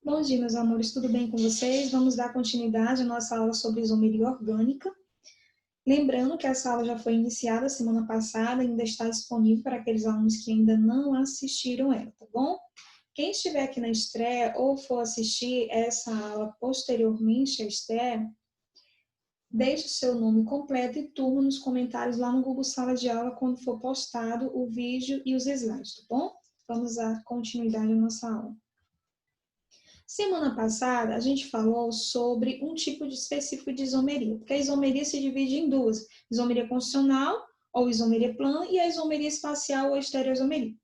Bom dia, meus amores, tudo bem com vocês? Vamos dar continuidade à nossa aula sobre isomeria orgânica. Lembrando que essa aula já foi iniciada semana passada, ainda está disponível para aqueles alunos que ainda não assistiram ela, tá bom? Quem estiver aqui na estreia ou for assistir essa aula posteriormente à estreia, deixe o seu nome completo e turma nos comentários lá no Google Sala de Aula quando for postado o vídeo e os slides, tá bom? Vamos dar continuidade à nossa aula. Semana passada, a gente falou sobre um tipo específico de isomeria, porque a isomeria se divide em duas, isomeria constitucional ou isomeria plana e a isomeria espacial ou estereoisomeria.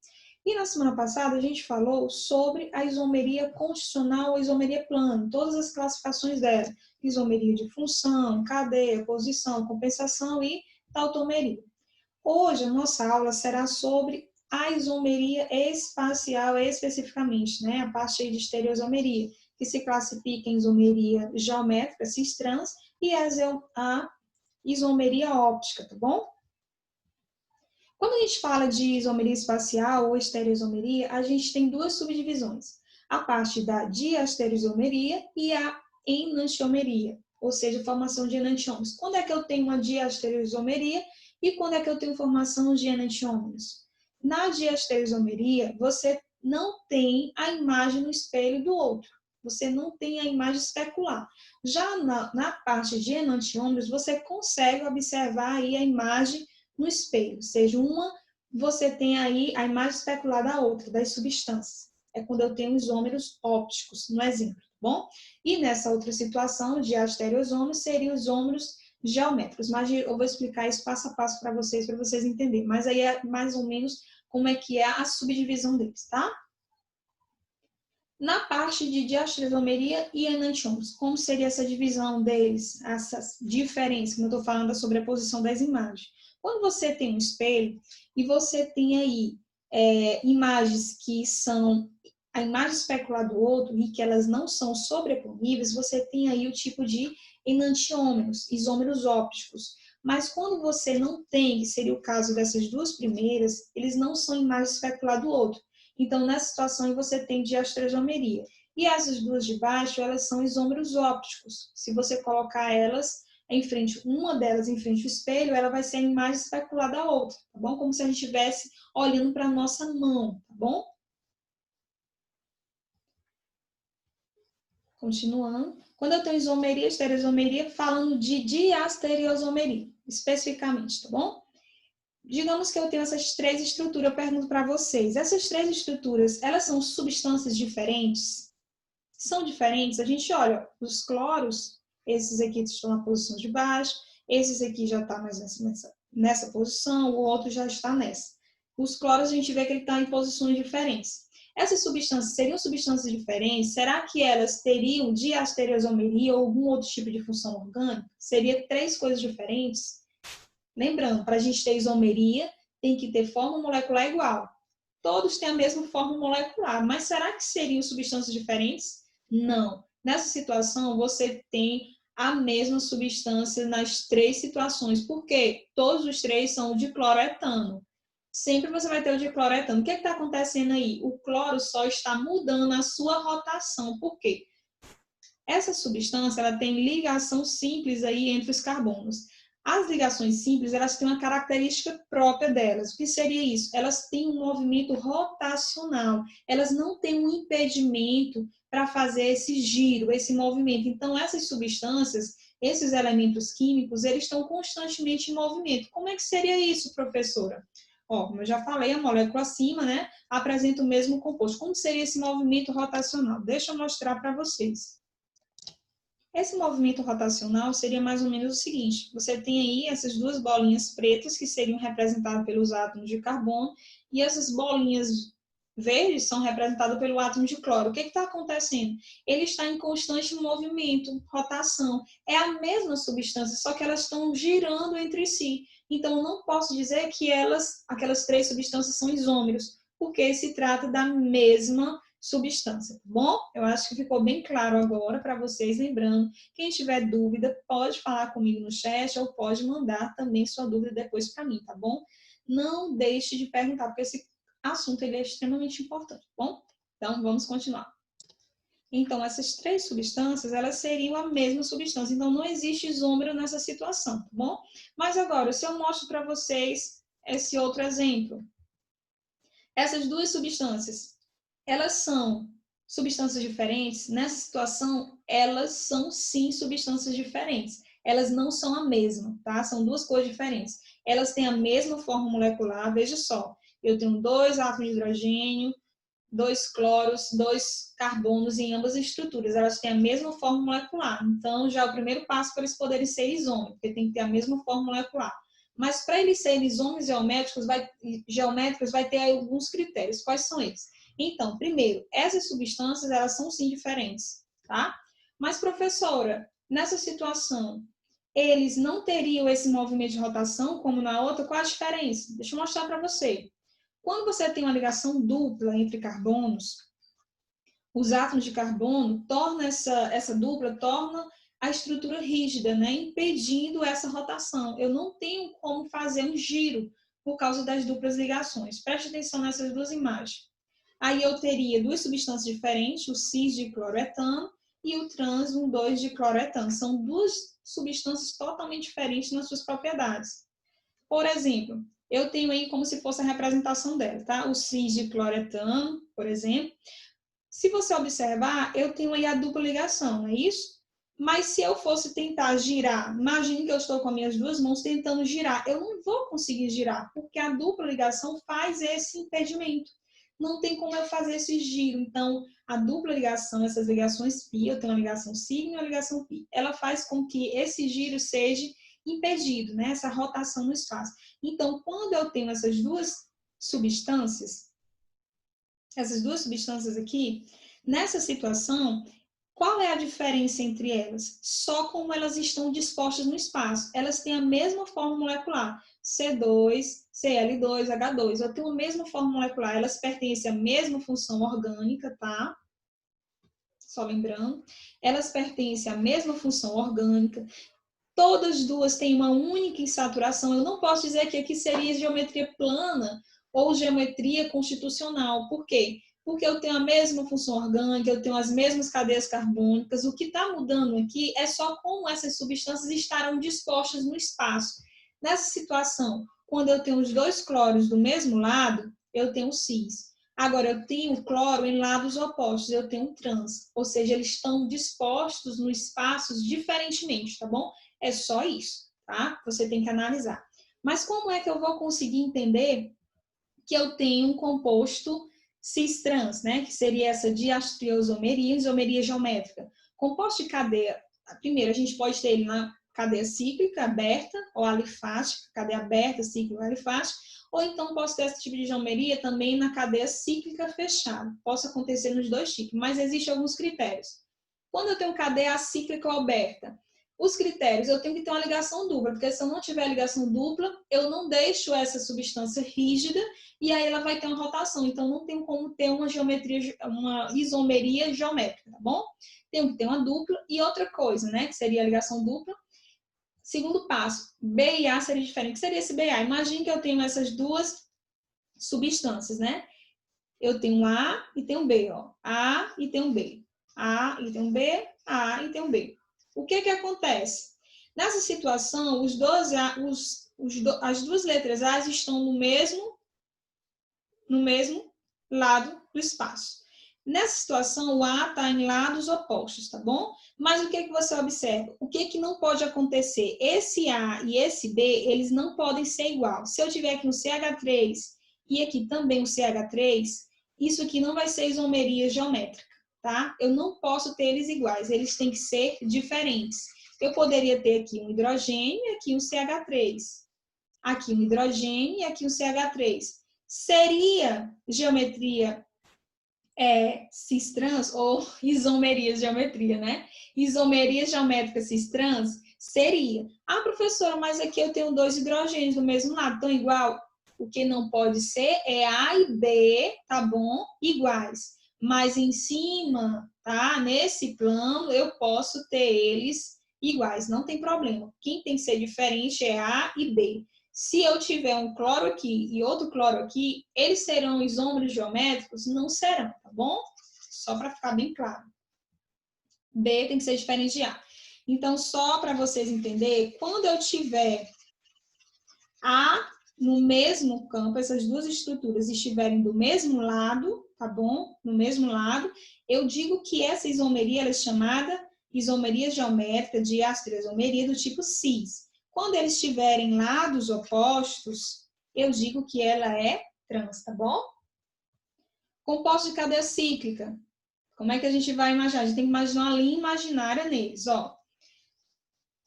E na semana passada, a gente falou sobre a isomeria constitucional ou isomeria plana, todas as classificações dela, isomeria de função, cadeia, posição, compensação e tautomeria. Hoje, a nossa aula será sobre a isomeria espacial especificamente, né? A parte de estereoisomeria, que se classifica em isomeria geométrica, cis-trans, e a isomeria óptica, tá bom? Quando a gente fala de isomeria espacial ou estereoisomeria, a gente tem duas subdivisões. A parte da diastereoisomeria e a enantiomeria, ou seja, formação de enantiômeros. Quando é que eu tenho uma diastereoisomeria e quando é que eu tenho formação de enantiômeros? Na diastereoisomeria, você não tem a imagem no espelho do outro. Você não tem a imagem especular. Já na parte de enantiômeros, você consegue observar aí a imagem no espelho, ou seja, você tem aí a imagem especular da outra, das substâncias. É quando eu tenho isômeros ópticos, no exemplo, tá bom? E nessa outra situação de astereoisômeros, seriam os isômeros geométricos, mas eu vou explicar isso passo a passo para vocês entenderem. Mas aí é mais ou menos como é que é a subdivisão deles, tá? Na parte de diastereoisomeria e enantiômeros, como seria essa divisão deles, essas diferenças, como eu estou falando da sobreposição das imagens? Quando você tem um espelho e você tem aí imagens que são a imagem especular do outro e que elas não são sobreponíveis, você tem aí o tipo de enantiômeros, isômeros ópticos. Mas quando você não tem, que seria o caso dessas duas primeiras, eles não são imagem especular do outro. Então, nessa situação, você tem diastereoisomeria. E essas duas de baixo, elas são isômeros ópticos. Se você colocar elas em frente, uma delas em frente ao espelho, ela vai ser a imagem especular da outra, tá bom? Como se a gente estivesse olhando para a nossa mão, tá bom? Continuando. Quando eu tenho isomeria, estereoisomeria, falando de diastereoisomeria, especificamente, tá bom? Digamos que eu tenho essas três estruturas, eu pergunto para vocês, essas três estruturas, elas são substâncias diferentes? São diferentes? A gente olha, os cloros, esses aqui estão na posição de baixo, esses aqui já estão mais nessa posição, o outro já está nessa. Os cloros a gente vê que ele está em posições diferentes. Essas substâncias seriam substâncias diferentes? Será que elas teriam diastereoisomeria ou algum outro tipo de função orgânica? Seria três coisas diferentes? Lembrando, para a gente ter isomeria, tem que ter forma molecular igual. Todos têm a mesma forma molecular, mas será que seriam substâncias diferentes? Não. Nessa situação, você tem a mesma substância nas três situações, porque todos os três são de cloroetano. Sempre você vai ter o de cloroetano. O que está acontecendo aí? O cloro só está mudando a sua rotação. Por quê? Essa substância ela tem ligação simples aí entre os carbonos. As ligações simples, elas têm uma característica própria delas. O que seria isso? Elas têm um movimento rotacional. Elas não têm um impedimento para fazer esse giro, esse movimento. Então, essas substâncias, esses elementos químicos, eles estão constantemente em movimento. Como é que seria isso, professora? Ó, como eu já falei, a molécula acima, né, apresenta o mesmo composto. Como seria esse movimento rotacional? Deixa eu mostrar para vocês. Esse movimento rotacional seria mais ou menos o seguinte: você tem aí essas duas bolinhas pretas que seriam representadas pelos átomos de carbono e essas bolinhas verdes são representadas pelo átomo de cloro. O que está acontecendo? Ele está em constante movimento, rotação. É a mesma substância, só que elas estão girando entre si. Então, eu não posso dizer que aquelas três substâncias são isômeros, porque se trata da mesma substância, tá bom? Eu acho que ficou bem claro agora para vocês. Lembrando, quem tiver dúvida pode falar comigo no chat ou pode mandar também sua dúvida depois para mim, tá bom? Não deixe de perguntar, porque esse assunto ele é extremamente importante, tá bom? Então, vamos continuar. Então, essas três substâncias, elas seriam a mesma substância. Então, não existe isômero nessa situação, tá bom? Mas agora, se eu mostro para vocês esse outro exemplo. Essas duas substâncias, elas são substâncias diferentes? Nessa situação, elas são sim substâncias diferentes. Elas não são a mesma, tá? São duas coisas diferentes. Elas têm a mesma forma molecular, veja só. Eu tenho 2 átomos de hidrogênio, 2 cloros, 2 carbonos em ambas as estruturas. Elas têm a mesma forma molecular. Então, já é o primeiro passo para eles poderem ser isômeros, porque tem que ter a mesma forma molecular. Mas para eles serem isômeros geométricos, vai ter alguns critérios. Quais são eles? Então, primeiro, essas substâncias, elas são sim diferentes, tá? Mas, professora, nessa situação, eles não teriam esse movimento de rotação como na outra? Qual a diferença? Deixa eu mostrar para você. Quando você tem uma ligação dupla entre carbonos, os átomos de carbono torna essa dupla torna a estrutura rígida, né, impedindo essa rotação. Eu não tenho como fazer um giro por causa das duplas ligações. Preste atenção nessas duas imagens. Aí eu teria duas substâncias diferentes, o cis de cloroetano e o trans 1,2 de cloroetano. São duas substâncias totalmente diferentes nas suas propriedades. Por exemplo, eu tenho aí como se fosse a representação dela, tá? O cis de cloretano, por exemplo. Se você observar, eu tenho aí a dupla ligação, não é isso? Mas se eu fosse tentar girar, imagine que eu estou com as minhas duas mãos tentando girar, eu não vou conseguir girar, porque a dupla ligação faz esse impedimento. Não tem como eu fazer esse giro. Então, a dupla ligação, essas ligações π, eu tenho uma ligação sigma e uma ligação π, ela faz com que esse giro seja impedido, né? Essa rotação no espaço. Então, quando eu tenho essas duas substâncias aqui, nessa situação, qual é a diferença entre elas? Só como elas estão dispostas no espaço. Elas têm a mesma forma molecular, C2, Cl2, H2. Eu tenho a mesma forma molecular, elas pertencem à mesma função orgânica, tá? Só lembrando, elas pertencem à mesma função orgânica. Todas duas têm uma única insaturação. Eu não posso dizer que aqui seria geometria plana ou geometria constitucional. Por quê? Porque eu tenho a mesma função orgânica, eu tenho as mesmas cadeias carbônicas. O que está mudando aqui é só como essas substâncias estarão dispostas no espaço. Nessa situação, quando eu tenho os dois cloros do mesmo lado, eu tenho cis. Agora, eu tenho o cloro em lados opostos, eu tenho trans. Ou seja, eles estão dispostos no espaço diferentemente, tá bom? É só isso, tá? Você tem que analisar. Mas como é que eu vou conseguir entender que eu tenho um composto cis-trans, né? Que seria essa diastereoisomeria, isomeria geométrica. Composto de cadeia, primeiro, a gente pode ter ele na cadeia cíclica aberta ou alifática, cadeia aberta, cíclica, alifática, ou então posso ter esse tipo de geometria também na cadeia cíclica fechada. Posso acontecer nos dois tipos, mas existem alguns critérios. Quando eu tenho cadeia acíclica ou aberta, os critérios, eu tenho que ter uma ligação dupla, porque se eu não tiver ligação dupla, eu não deixo essa substância rígida e aí ela vai ter uma rotação. Então, não tem como ter uma geometria, uma isomeria geométrica, tá bom? Tem que ter uma dupla. E outra coisa, né, que seria a ligação dupla. Segundo passo, B e A seria diferente. O que seria esse BA? Imagine que eu tenho essas duas substâncias, né? Eu tenho A e tenho B, ó. A e tenho B. A e tenho B, A e tenho B. O que acontece? Nessa situação, as duas letras A estão no mesmo lado do espaço. Nessa situação, o A está em lados opostos, tá bom? Mas o que você observa? O que não pode acontecer? Esse A e esse B, eles não podem ser igual. Se eu tiver aqui um CH3 e aqui também um CH3, isso aqui não vai ser isomeria geométrica, tá? Eu não posso ter eles iguais, eles têm que ser diferentes. Eu poderia ter aqui um hidrogênio e aqui um CH3. Aqui um hidrogênio e aqui um CH3. Seria geometria cis-trans ou isomeria geometria, né? Isomeria geométrica cis-trans seria. Ah, professora, mas aqui eu tenho 2 hidrogênios do mesmo lado, estão igual? O que não pode ser é A e B, tá bom? Iguais. Mas em cima, tá? Nesse plano, eu posso ter eles iguais, não tem problema. Quem tem que ser diferente é A e B. Se eu tiver um cloro aqui e outro cloro aqui, eles serão isômeros geométricos? Não serão, tá bom? Só para ficar bem claro. B tem que ser diferente de A. Então, só para vocês entenderem, quando eu tiver A no mesmo campo, essas duas estruturas estiverem do mesmo lado, tá bom? No mesmo lado, eu digo que essa isomeria ela é chamada isomeria geométrica de astereoisomeria do tipo cis. Quando eles estiverem lados opostos, eu digo que ela é trans, tá bom? Composto de cadeia cíclica. Como é que a gente vai imaginar? A gente tem que imaginar uma linha imaginária neles, ó.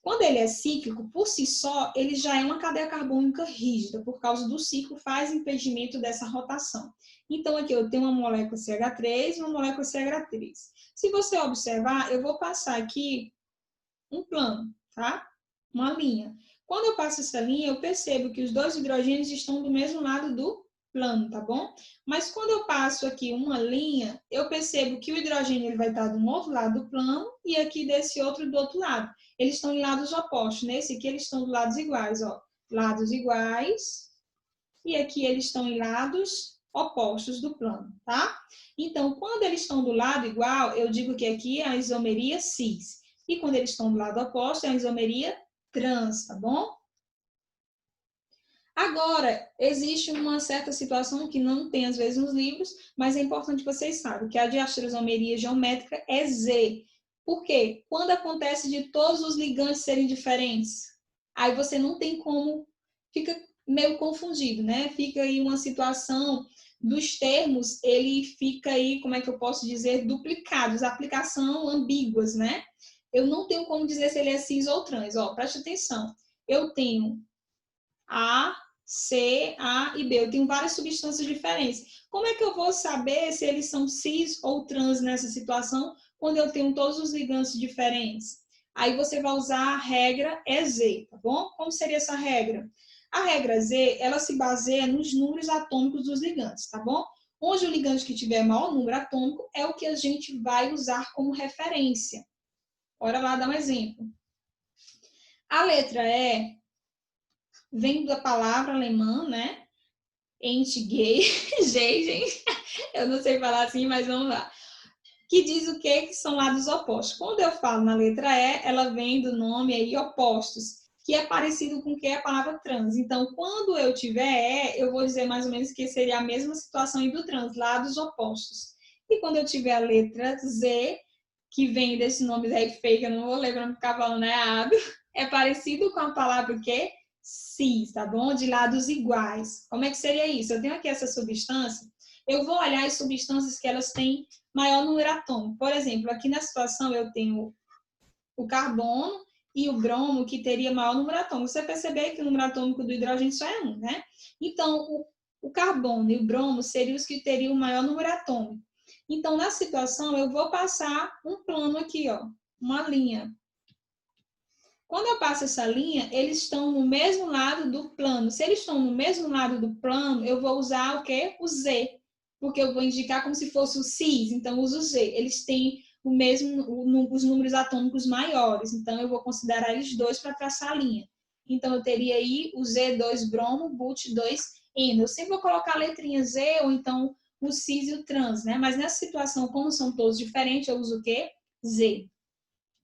Quando ele é cíclico, por si só, ele já é uma cadeia carbônica rígida, por causa do ciclo faz impedimento dessa rotação. Então, aqui eu tenho uma molécula CH3 e uma molécula CH3. Se você observar, eu vou passar aqui um plano, tá? Uma linha. Quando eu passo essa linha, eu percebo que os dois hidrogênios estão do mesmo lado do plano, tá bom? Mas quando eu passo aqui uma linha, eu percebo que o hidrogênio ele vai estar do outro lado do plano e aqui desse outro do outro lado. Eles estão em lados opostos. Nesse aqui eles estão do lados iguais, ó. Lados iguais. E aqui eles estão em lados opostos do plano, tá? Então, quando eles estão do lado igual, eu digo que aqui é a isomeria cis. E quando eles estão do lado oposto, é a isomeria trans, tá bom? Agora, existe uma certa situação que não tem, às vezes, nos livros, mas é importante que vocês saibam que a diastereoisomeria geométrica é Z. Por quê? Quando acontece de todos os ligantes serem diferentes, aí você não tem como, fica meio confundido, né? Fica aí uma situação dos termos, ele fica aí, como é que eu posso dizer, duplicados, aplicação ambíguas, né? Eu não tenho como dizer se ele é cis ou trans, ó, preste atenção. Eu tenho A, C, A e B. Eu tenho várias substâncias diferentes. Como é que eu vou saber se eles são cis ou trans nessa situação quando eu tenho todos os ligantes diferentes? Aí você vai usar a regra EZ, tá bom? Como seria essa regra? A regra Z, ela se baseia nos números atômicos dos ligantes, tá bom? Onde o ligante que tiver maior número atômico é o que a gente vai usar como referência. Bora lá dar um exemplo. A letra E vem da palavra alemã, né? Entgegen, eu não sei falar assim, mas vamos lá. Que diz o quê? Que são lados opostos. Quando eu falo na letra E, ela vem do nome aí opostos, que é parecido com o que é a palavra trans. Então, quando eu tiver E, eu vou dizer mais ou menos que seria a mesma situação aí do trans, lados opostos. E quando eu tiver a letra Z, que vem desse nome aí fake, eu não vou ler para não ficar falando errado, é parecido com a palavra o quê? Cis, tá bom? De lados iguais. Como é que seria isso? Eu tenho aqui essa substância, eu vou olhar as substâncias que elas têm maior número atômico. Por exemplo, aqui na situação eu tenho o carbono e o bromo, que teria maior número atômico. Você percebe que o número atômico do hidrogênio só é 1, né? Então, o carbono e o bromo seriam os que teriam o maior número atômico. Então, na situação, eu vou passar um plano aqui, ó, uma linha. Quando eu passo essa linha, eles estão no mesmo lado do plano. Se eles estão no mesmo lado do plano, eu vou usar o quê? O Z, porque eu vou indicar como se fosse o cis, então eu uso o Z. Eles têm o mesmo, os números atômicos maiores, então eu vou considerar eles dois para traçar a linha. Então eu teria aí o Z2 bromo, But2N. Eu sempre vou colocar a letrinha Z ou então o cis e o trans, né? Mas nessa situação, como são todos diferentes, eu uso o quê? Z.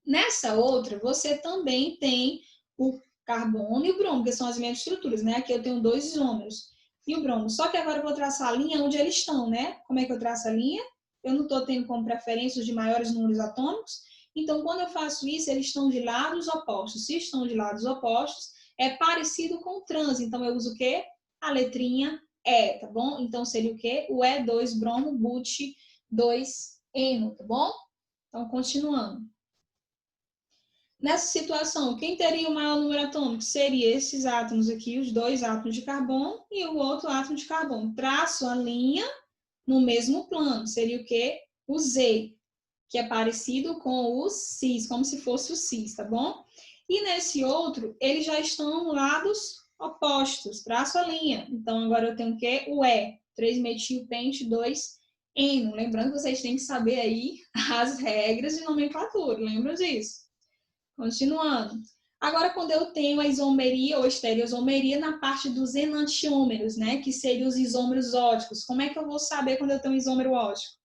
Nessa outra, você também tem o carbono e o bromo, que são as mesmas estruturas, né? Aqui eu tenho dois isômeros e o bromo. Só que agora eu vou traçar a linha onde eles estão, né? Como é que eu traço a linha? Eu não estou tendo como preferência os de maiores números atômicos. Então, quando eu faço isso, eles estão de lados opostos. Se estão de lados opostos, é parecido com o trans. Então, eu uso o quê? A letrinha E, tá bom? Então, seria o quê? O E2 bromo, But2Eno, tá bom? Então, continuando. Nessa situação, quem teria o maior número atômico? Seria esses átomos aqui, os dois átomos de carbono e o outro átomo de carbono. Traço a linha no mesmo plano. Seria o quê? O Z, que é parecido com o cis, como se fosse o cis, tá bom? E nesse outro, eles já estão lados opostos. Traço a linha. Então, agora eu tenho o quê? O E, 3-metilpente 2-eno. Lembrando que vocês têm que saber aí as regras de nomenclatura. Lembra disso? Continuando. Agora, quando eu tenho a isomeria ou estereoisomeria na parte dos enantiômeros, né? Que seriam os isômeros óticos. Como é que eu vou saber quando eu tenho um isômero ótico?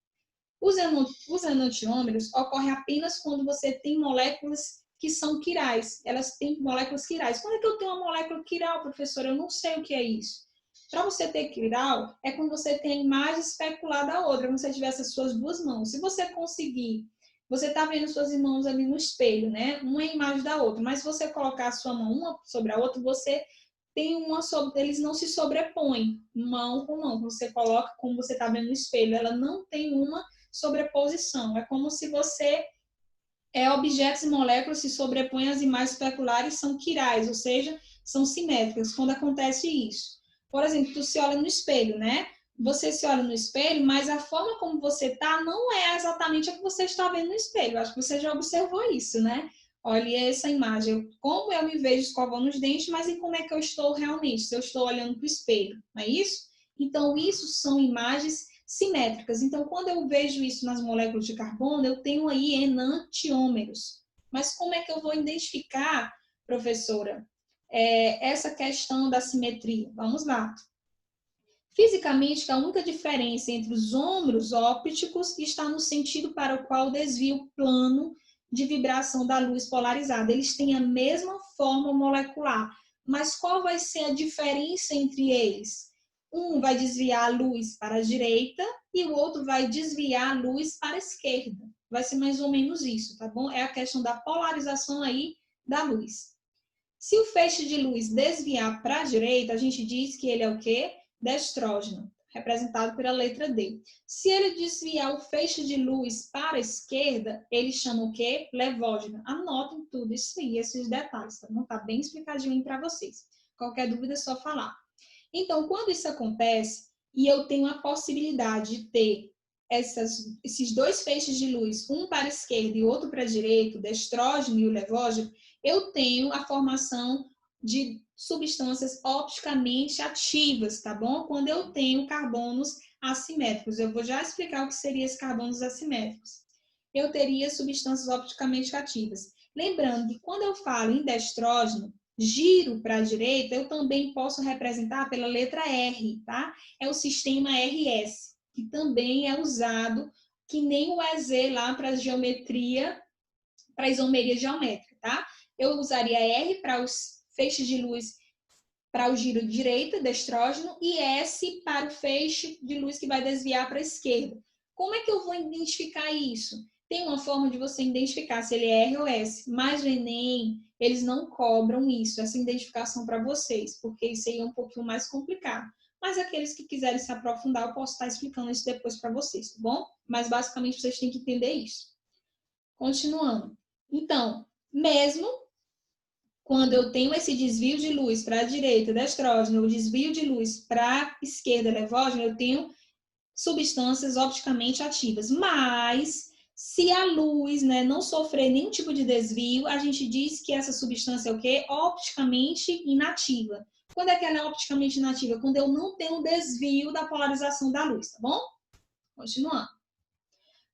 Os enantiômeros ocorrem apenas quando você tem moléculas que são quirais. Elas têm moléculas quirais. Quando é que eu tenho uma molécula quiral, professora? Eu não sei o que é isso. Para você ter quiral, é quando você tem a imagem especular da outra, como se você tivesse as suas duas mãos. Se você conseguir, você está vendo suas mãos ali no espelho, né? Uma é a imagem da outra, mas se você colocar a sua mão uma sobre a outra, você tem uma sobre, eles não se sobrepõem, mão com mão. Você coloca como você está vendo no espelho, ela não tem uma sobreposição. É como se você objetos e moléculas se sobrepõem às imagens especulares, são quirais, ou seja, são simétricas. Quando acontece isso, por exemplo, tu se olha no espelho, né? Você se olha no espelho, mas a forma como você está não é exatamente a que você está vendo no espelho. Acho que você já observou isso, né? Olha essa imagem, como eu me vejo escovando os dentes, mas em como é que eu estou realmente, se eu estou olhando para o espelho, não é isso? Então, isso são imagens simétricas. Então, quando eu vejo isso nas moléculas de carbono, eu tenho aí enantiômeros. Mas como é que eu vou identificar, professora, essa questão da simetria? Vamos lá. Fisicamente, a única diferença entre os ômeros ópticos está no sentido para o qual desvia o plano de vibração da luz polarizada. Eles têm a mesma forma molecular, mas qual vai ser a diferença entre eles? Um vai desviar a luz para a direita e o outro vai desviar a luz para a esquerda. Vai ser mais ou menos isso, tá bom? É a questão da polarização aí da luz. Se o feixe de luz desviar para a direita, a gente diz que ele é o quê? Destrógeno, representado pela letra D. Se ele desviar o feixe de luz para a esquerda, ele chama o quê? Levógeno. Anotem tudo isso aí, esses detalhes, tá bom? Tá bem explicadinho para vocês. Qualquer dúvida é só falar. Então, quando isso acontece, e eu tenho a possibilidade de ter esses dois feixes de luz, um para a esquerda e outro para a direita, o destrógeno e o levógeno, eu tenho a formação de substâncias opticamente ativas, tá bom? Quando eu tenho carbonos assimétricos. Eu vou já explicar o que seriam esses carbonos assimétricos. Eu teria substâncias opticamente ativas. Lembrando que quando eu falo em destrógeno, giro para a direita, eu também posso representar pela letra R, tá? É o sistema RS, que também é usado, que nem o EZ lá para a geometria, para a isomeria geométrica, tá? Eu usaria R para os feixes de luz para o giro de direita, destrógeno, e S para o feixe de luz que vai desviar para a esquerda. Como é que eu vou identificar isso? Tem uma forma de você identificar se ele é R ou S, mas o Enem, eles não cobram isso, essa identificação para vocês, porque isso aí é um pouquinho mais complicado. Mas aqueles que quiserem se aprofundar, eu posso estar explicando isso depois para vocês, tá bom? Mas basicamente vocês têm que entender isso. Continuando. Então, mesmo quando eu tenho esse desvio de luz para a direita, destrógeno, o desvio de luz para a esquerda, levógeno, eu tenho substâncias opticamente ativas. Mas, se a luz, né, não sofrer nenhum tipo de desvio, a gente diz que essa substância é o quê? Opticamente inativa. Quando é que ela é opticamente inativa? Quando eu não tenho desvio da polarização da luz, tá bom? Continuando.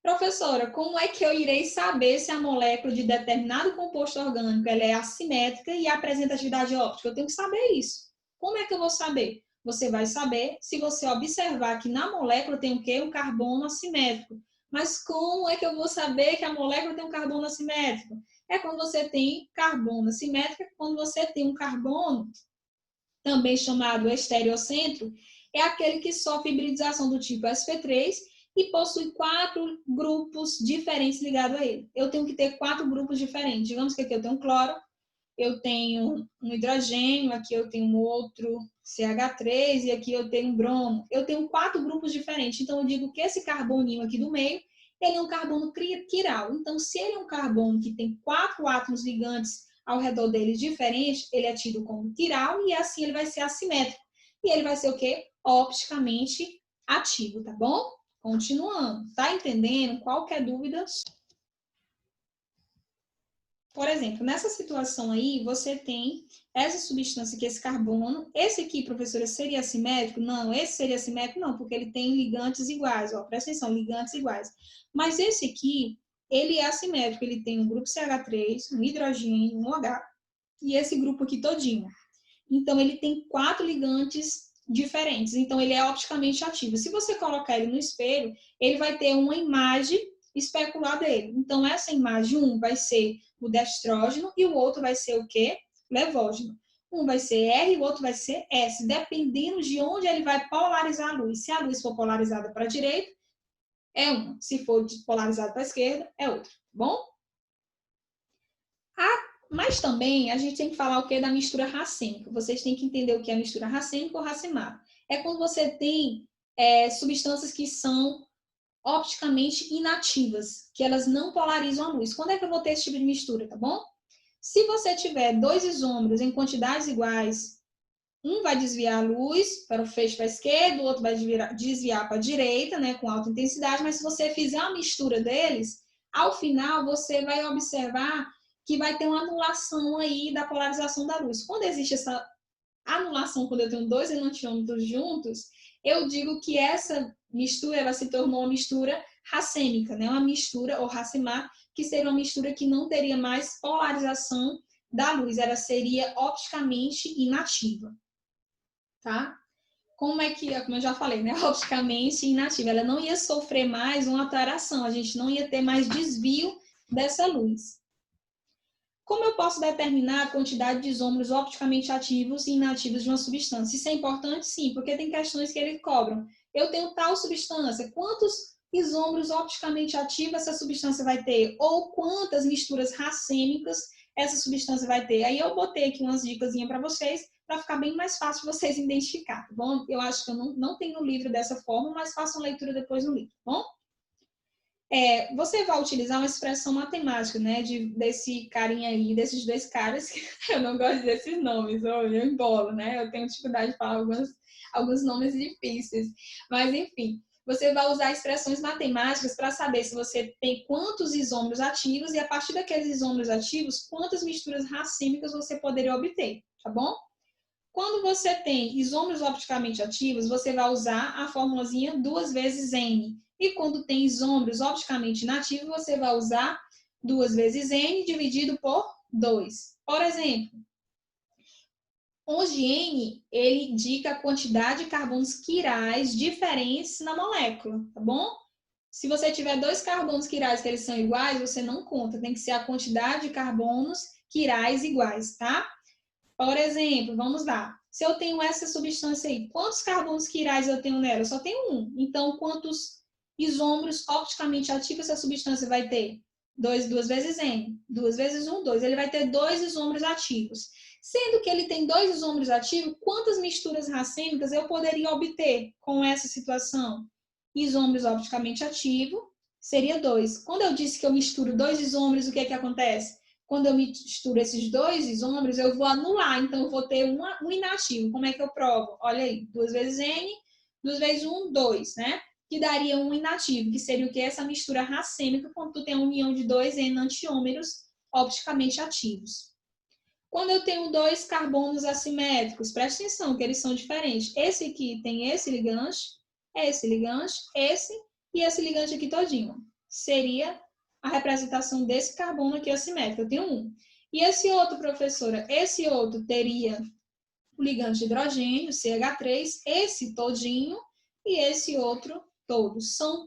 Professora, como é que eu irei saber se a molécula de determinado composto orgânico ela é assimétrica e apresenta atividade óptica? Eu tenho que saber isso. Como é que eu vou saber? Você vai saber se você observar que na molécula tem o quê? Um carbono assimétrico. Mas como é que eu vou saber que a molécula tem um carbono assimétrico? É quando você tem carbono assimétrico, quando você tem um carbono, também chamado estereocentro, é aquele que sofre hibridização do tipo sp3 e possui 4 grupos diferentes ligados a ele. Eu tenho que ter 4 grupos diferentes. Digamos que aqui eu tenho um cloro, eu tenho um hidrogênio, aqui eu tenho um outro CH3 e aqui eu tenho um bromo. Eu tenho 4 grupos diferentes. Então, eu digo que esse carboninho aqui do meio, ele é um carbono quiral. Então, se ele é um carbono que tem 4 átomos ligantes ao redor dele diferentes, ele é tido como quiral e assim ele vai ser assimétrico. E ele vai ser o quê? Opticamente ativo, tá bom? Continuando. Tá entendendo? Qualquer dúvida? Por exemplo, nessa situação aí, você tem essa substância aqui, esse carbono. Esse aqui, professora, seria assimétrico? Não, esse seria assimétrico? Não, porque ele tem ligantes iguais. Ó, presta atenção, ligantes iguais. Mas esse aqui, ele é assimétrico. Ele tem um grupo CH3, um hidrogênio, um OH, e esse grupo aqui todinho. Então, ele tem 4 ligantes diferentes. Então, ele é opticamente ativo. Se você colocar ele no espelho, ele vai ter uma imagem especular dele. Então, essa imagem, um vai ser o destrógeno e o outro vai ser o quê? Levógeno. Um vai ser R e o outro vai ser S, dependendo de onde ele vai polarizar a luz. Se a luz for polarizada para a direita, é uma. Se for polarizada para a esquerda, é outra. Tá bom? Mas também a gente tem que falar o que é da mistura racêmica. Vocês têm que entender o que é mistura racêmica ou racemada. É quando você tem substâncias que são opticamente inativas, que elas não polarizam a luz. Quando é que eu vou ter esse tipo de mistura, tá bom? Se você tiver dois isômeros em quantidades iguais, um vai desviar a luz para o feixe para a esquerda, o outro vai desviar para a direita, né, com alta intensidade, mas se você fizer uma mistura deles, ao final você vai observar que vai ter uma anulação aí da polarização da luz. Quando existe essa anulação, quando eu tenho dois enantiômetros juntos, eu digo que essa mistura ela se tornou uma mistura racêmica, né? Uma mistura, ou racemar, que seria uma mistura que não teria mais polarização da luz, ela seria opticamente inativa, tá? Como eu já falei, né? Opticamente inativa, ela não ia sofrer mais uma alteração, a gente não ia ter mais desvio dessa luz. Como eu posso determinar a quantidade de isômeros opticamente ativos e inativos de uma substância? Isso é importante? Sim, porque tem questões que ele cobram. Eu tenho tal substância, quantos isômeros opticamente ativos essa substância vai ter? Ou quantas misturas racêmicas essa substância vai ter? Aí eu botei aqui umas dicas para vocês, para ficar bem mais fácil vocês identificar, tá bom? Eu acho que eu não tenho no livro dessa forma, mas façam leitura depois no livro, tá bom? Você vai utilizar uma expressão matemática, né, desse carinha aí, desses dois caras, que eu não gosto desses nomes, eu embolo, né, eu tenho dificuldade de falar alguns nomes difíceis, mas enfim, você vai usar expressões matemáticas para saber se você tem quantos isômeros ativos e a partir daqueles isômeros ativos, quantas misturas racêmicas você poderia obter, tá bom? Quando você tem isômeros opticamente ativos, você vai usar a formulazinha 2 vezes N. E quando tem isômeros opticamente inativos, você vai usar 2 vezes N dividido por 2. Por exemplo, onde N, ele indica a quantidade de carbonos quirais diferentes na molécula, tá bom? Se você tiver 2 carbonos quirais que eles são iguais, você não conta, tem que ser a quantidade de carbonos quirais iguais, tá? Por exemplo, vamos lá. Se eu tenho essa substância aí, quantos carbonos quirais eu tenho nela? Eu só tenho um. Então, quantos isômeros opticamente ativos essa substância vai ter? 2 vezes N. 2 vezes 1, 2. Ele vai ter 2 isômeros ativos. Sendo que ele tem 2 isômeros ativos, quantas misturas racêmicas eu poderia obter com essa situação? Isômeros opticamente ativos seria 2. Quando eu disse que eu misturo 2 isômeros, o que é que acontece? Quando eu misturo esses 2 isômeros, eu vou anular. Então, eu vou ter um inativo. Como é que eu provo? Olha aí, 2 vezes N, 2 vezes 1, 2, né? Que daria um inativo, que seria o que? Essa mistura racêmica, quando tu tem a união de 2 enantiômeros opticamente ativos. Quando eu tenho 2 carbonos assimétricos, presta atenção que eles são diferentes. Esse aqui tem esse ligante, esse e esse ligante aqui todinho. Seria a representação desse carbono aqui assimétrico. Eu tenho um. E esse outro, professora, esse outro teria o ligante de hidrogênio, CH3, esse todinho e esse outro todo. São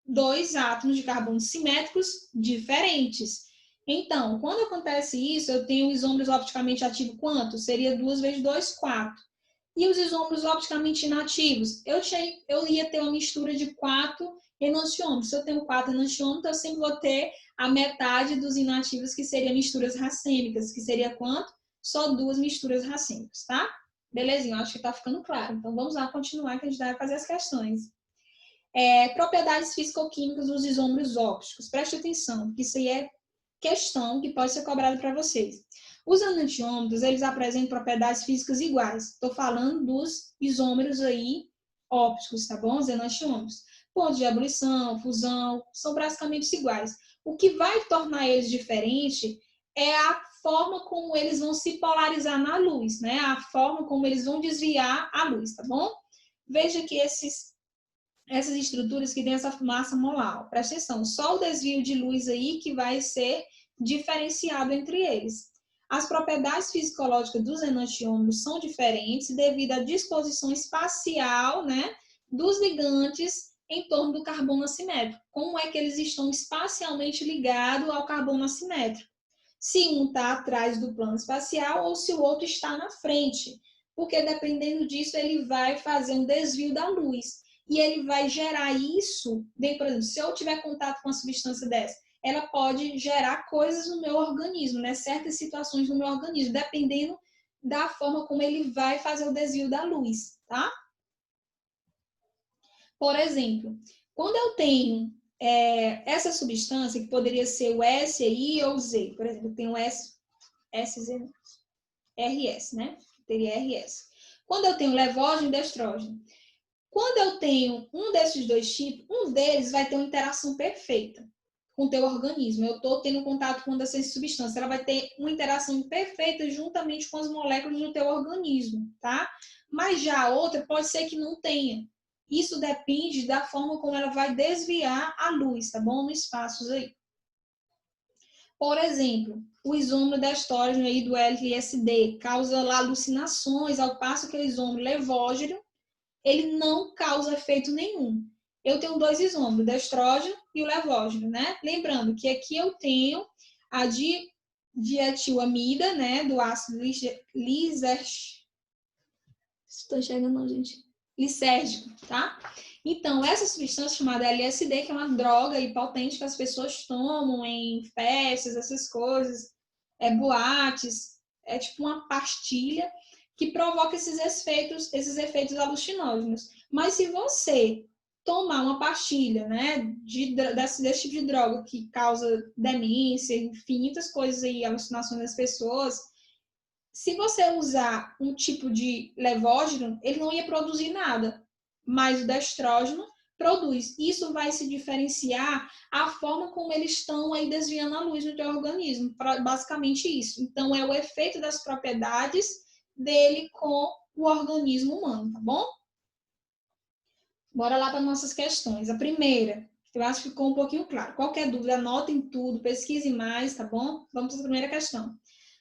2 átomos de carbono simétricos diferentes. Então, quando acontece isso, eu tenho isômeros opticamente ativos quanto? Seria 2 vezes 2, 4. E os isômeros opticamente inativos? Eu ia ter uma mistura de 4 enantiômetros. Se eu tenho 4 enantiômetros, eu sempre vou ter a metade dos inativos, que seriam misturas racêmicas, que seria quanto? Só 2 misturas racêmicas, tá? Belezinha, acho que tá ficando claro. Então, vamos lá continuar, que a gente vai fazer as questões. Propriedades físico-químicas dos isômeros ópticos. Preste atenção, porque isso aí é questão que pode ser cobrada para vocês. Os enantiômetros, eles apresentam propriedades físicas iguais. Estou falando dos isômeros aí ópticos, tá bom? Os enantiômetros. Pontos de ebulição, fusão, são praticamente iguais. O que vai tornar eles diferentes é a forma como eles vão se polarizar na luz, né? A forma como eles vão desviar a luz, tá bom? Veja que essas estruturas que têm essa massa molar, presta atenção, só o desvio de luz aí que vai ser diferenciado entre eles. As propriedades fisiológicas dos enantiômeros são diferentes devido à disposição espacial, né, dos ligantes em torno do carbono assimétrico. Como é que eles estão espacialmente ligados ao carbono assimétrico? Se um está atrás do plano espacial ou se o outro está na frente. Porque dependendo disso, ele vai fazer um desvio da luz. E ele vai gerar isso, por exemplo, se eu tiver contato com uma substância dessa, ela pode gerar coisas no meu organismo, né? Certas situações no meu organismo, dependendo da forma como ele vai fazer o desvio da luz, tá? Por exemplo, quando eu tenho essa substância, que poderia ser o S, I ou Z, por exemplo, eu tenho o S, Z, RS, né? Teria RS. Quando eu tenho levógeno e destrógeno, quando eu tenho um desses dois tipos, um deles vai ter uma interação perfeita com o teu organismo. Eu estou tendo contato com uma dessas substâncias. Ela vai ter uma interação perfeita juntamente com as moléculas do teu organismo, tá? Mas já a outra pode ser que não tenha. Isso depende da forma como ela vai desviar a luz, tá bom? Nos espaços aí. Por exemplo, o isômero destrógeno aí do LSD causa lá alucinações, ao passo que o isômero levógeno ele não causa efeito nenhum. Eu tenho dois isômeros, o destrógeno e o levógeno, né? Lembrando que aqui eu tenho a dietilamida, né, do ácido lisérgico, tá? Então, essa substância chamada LSD, que é uma droga aí potente que as pessoas tomam em festas, essas coisas, boates, é tipo uma pastilha que provoca esses efeitos alucinógenos. Mas se você tomar uma pastilha, né, desse tipo de droga que causa demência, infinitas coisas aí, alucinações das pessoas, se você usar um tipo de levógeno, ele não ia produzir nada, mas o destrógeno produz. Isso vai se diferenciar a forma como eles estão aí desviando a luz no teu organismo, basicamente isso. Então, é o efeito das propriedades dele com o organismo humano, tá bom? Bora lá para nossas questões. A primeira, eu acho que ficou um pouquinho claro. Qualquer dúvida, anotem tudo, pesquisem mais, tá bom? Vamos para a primeira questão.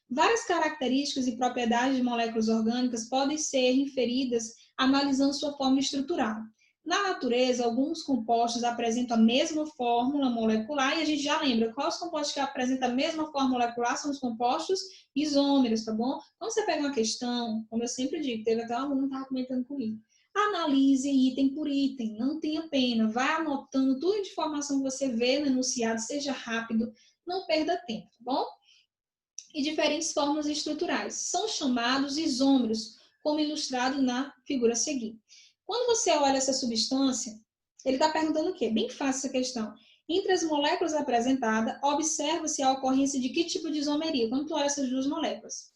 Várias características e propriedades de moléculas orgânicas podem ser inferidas analisando sua forma estrutural. Na natureza, alguns compostos apresentam a mesma fórmula molecular e a gente já lembra quais os compostos que apresentam a mesma fórmula molecular são os compostos isômeros, tá bom? Quando você pega uma questão, como eu sempre digo, teve até um aluno que estava comentando comigo, analise item por item, não tenha pena, vai anotando tudo de informação que você vê no enunciado, seja rápido, não perda tempo, tá bom? E diferentes fórmulas estruturais. São chamados isômeros, como ilustrado na figura a seguir. Quando você olha essa substância, ele está perguntando o quê? Bem fácil essa questão. Entre as moléculas apresentadas, observa-se a ocorrência de que tipo de isomeria? Quando tu olha essas duas moléculas.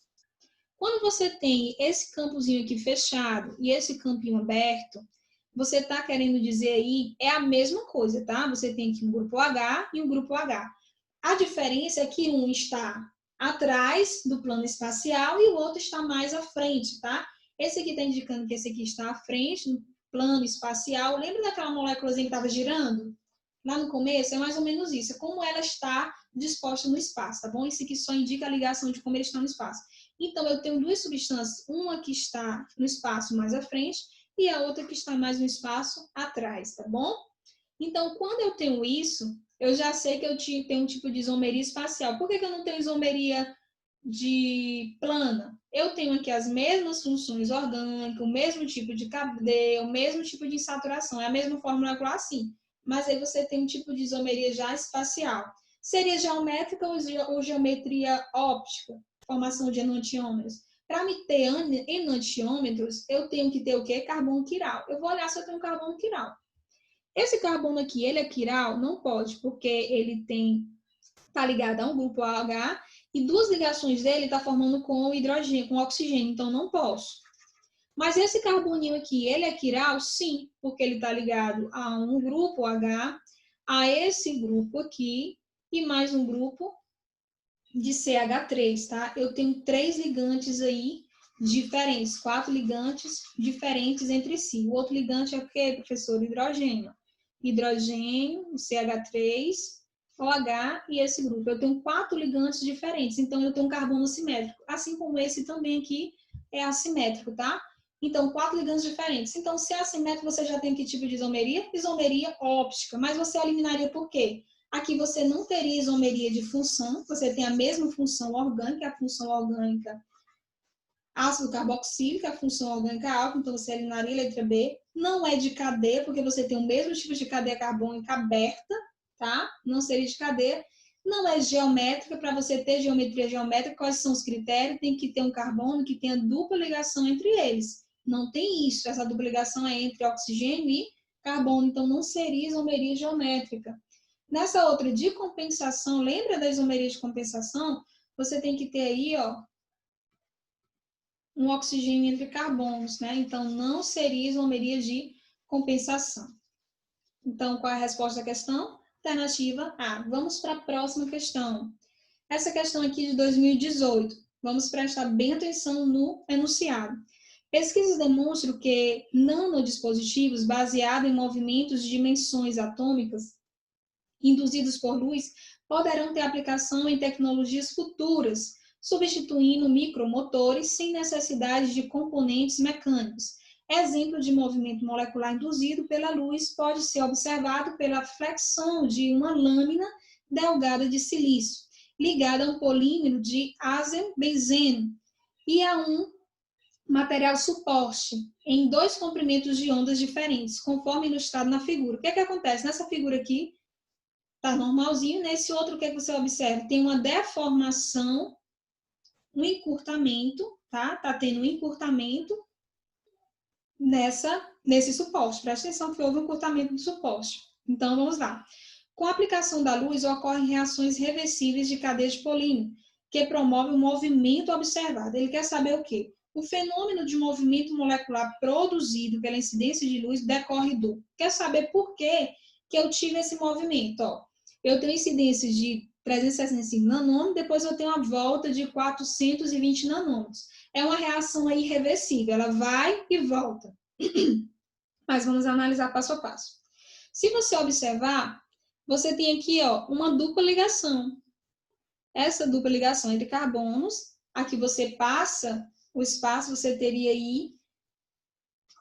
Quando você tem esse campozinho aqui fechado e esse campinho aberto, você está querendo dizer aí, é a mesma coisa, tá? Você tem aqui um grupo H e um grupo H. A diferença é que um está atrás do plano espacial e o outro está mais à frente, tá? Esse aqui está indicando que esse aqui está à frente, no plano espacial. Lembra daquela moléculazinha que estava girando? Lá no começo, é mais ou menos isso. É como ela está disposta no espaço, tá bom? Isso aqui só indica a ligação de como ele está no espaço. Então, eu tenho duas substâncias. Uma que está no espaço mais à frente e a outra que está mais no espaço atrás, tá bom? Então, quando eu tenho isso, eu já sei que eu tenho um tipo de isomeria espacial. Por que eu não tenho isomeria de plana? Eu tenho aqui as mesmas funções orgânicas, o mesmo tipo de cadeia, o mesmo tipo de insaturação, é a mesma fórmula molecular, sim. Mas aí você tem um tipo de isomeria já espacial. Seria geométrica ou geometria óptica, formação de enantiômeros? Para me ter enantiômetros, eu tenho que ter o quê? Carbono quiral. Eu vou olhar se eu tenho carbono quiral. Esse carbono aqui, ele é quiral? Não pode, porque ele está ligado a um grupo AH e duas ligações dele está formando com hidrogênio, com oxigênio, então não posso. Mas esse carboninho aqui, ele é quiral? Sim, porque ele está ligado a um grupo H, a esse grupo aqui e mais um grupo de CH3, tá? Eu tenho 3 ligantes aí diferentes, 4 ligantes diferentes entre si. O outro ligante é o quê, professor? Hidrogênio. Hidrogênio, CH3, OH e esse grupo. Eu tenho 4 ligantes diferentes, então eu tenho um carbono simétrico. Assim como esse também aqui é assimétrico, tá? Então, 4 ligantes diferentes. Então, se é assimétrico, você já tem que tipo de isomeria? Isomeria óptica. Mas você eliminaria por quê? Aqui você não teria isomeria de função, você tem a mesma função orgânica, a função orgânica ácido carboxílico, a função orgânica alfa, então você eliminaria a letra B. Não é de cadeia, porque você tem o mesmo tipo de cadeia carbônica aberta, tá? Não seria de cadeia. Não é geométrica, para você ter geometria geométrica, quais são os critérios? Tem que ter um carbono que tenha dupla ligação entre eles. Não tem isso, essa dupla ligação é entre oxigênio e carbono, então não seria isomeria geométrica. Nessa outra de compensação, lembra da isomeria de compensação? Você tem que ter aí, ó, um oxigênio entre carbonos, né? Então, não seria isomeria de compensação. Então, qual é a resposta da questão? Alternativa A. Vamos para a próxima questão. Essa questão aqui de 2018. Vamos prestar bem atenção no enunciado. Pesquisas demonstram que nanodispositivos baseados em movimentos de dimensões atômicas induzidos por luz poderão ter aplicação em tecnologias futuras, substituindo micromotores sem necessidade de componentes mecânicos. Exemplo de movimento molecular induzido pela luz pode ser observado pela flexão de uma lâmina delgada de silício, ligada a um polímero de azem-benzeno e a um material suporte em 2 comprimentos de ondas diferentes, conforme ilustrado na figura. O que é que acontece? Nessa figura aqui, tá normalzinho. Nesse outro, o que é que você observa? Tem uma deformação, um encurtamento, tá? Tá tendo um encurtamento nesse suporte. Presta atenção que houve um encurtamento do suporte. Então, vamos lá. Com a aplicação da luz, ocorrem reações reversíveis de cadeia de polímero, que promove o movimento observado. Ele quer saber o quê? O fenômeno de movimento molecular produzido pela incidência de luz decorre do... Quer saber por que eu tive esse movimento? Ó, eu tenho incidência de 365 nanômetros, depois eu tenho a volta de 420 nanômetros. É uma reação aí irreversível, ela vai e volta. Mas vamos analisar passo a passo. Se você observar, você tem aqui, ó, uma dupla ligação. Essa dupla ligação entre carbonos, aqui você passa o espaço, você teria aí,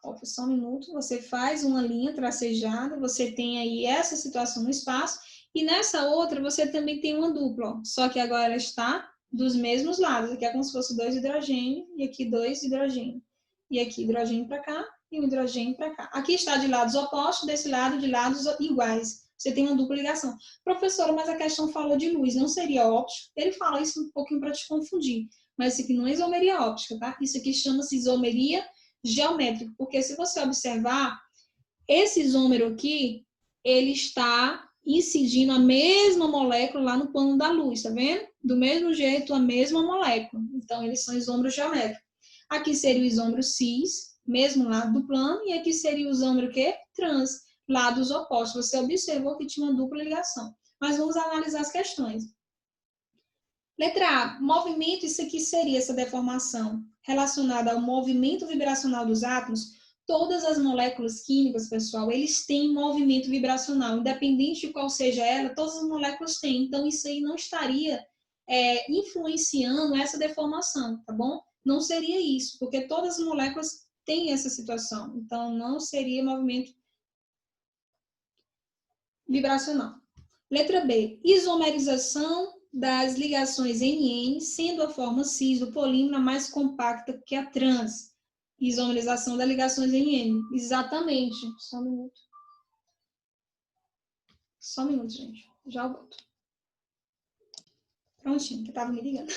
ó, só um minuto, você faz uma linha tracejada, você tem aí essa situação no espaço, e nessa outra você também tem uma dupla, ó, só que agora ela está dos mesmos lados, aqui é como se fosse 2 hidrogênios, e aqui 2 hidrogênios, e aqui hidrogênio para cá, e um hidrogênio para cá. Aqui está de lados opostos, desse lado de lados iguais. Você tem uma dupla ligação. Professora, mas a questão falou de luz, não seria óptico? Ele fala isso um pouquinho para te confundir, mas isso aqui não é isomeria óptica, tá? Isso aqui chama-se isomeria geométrica, porque se você observar, esse isômero aqui, ele está incidindo a mesma molécula lá no plano da luz, tá vendo? Do mesmo jeito, a mesma molécula. Então, eles são isômeros geométricos. Aqui seria o isômero cis, mesmo lado do plano, e aqui seria o isômero quê? Trans, lados opostos. Você observou que tinha uma dupla ligação. Mas vamos analisar as questões. Letra A, movimento, isso aqui seria essa deformação relacionada ao movimento vibracional dos átomos. Todas as moléculas químicas, pessoal, eles têm movimento vibracional, independente de qual seja ela, todas as moléculas têm. Então, isso aí não estaria influenciando essa deformação, tá bom? Não seria isso, porque todas as moléculas têm essa situação. Então, não seria movimento vibracional. Letra B, isomerização das ligações NN, sendo a forma cis do polímero mais compacta que a trans. Isomerização das ligações NN. Exatamente. Só um minuto. Só um minuto, gente. Já volto. Prontinho, que estava me ligando.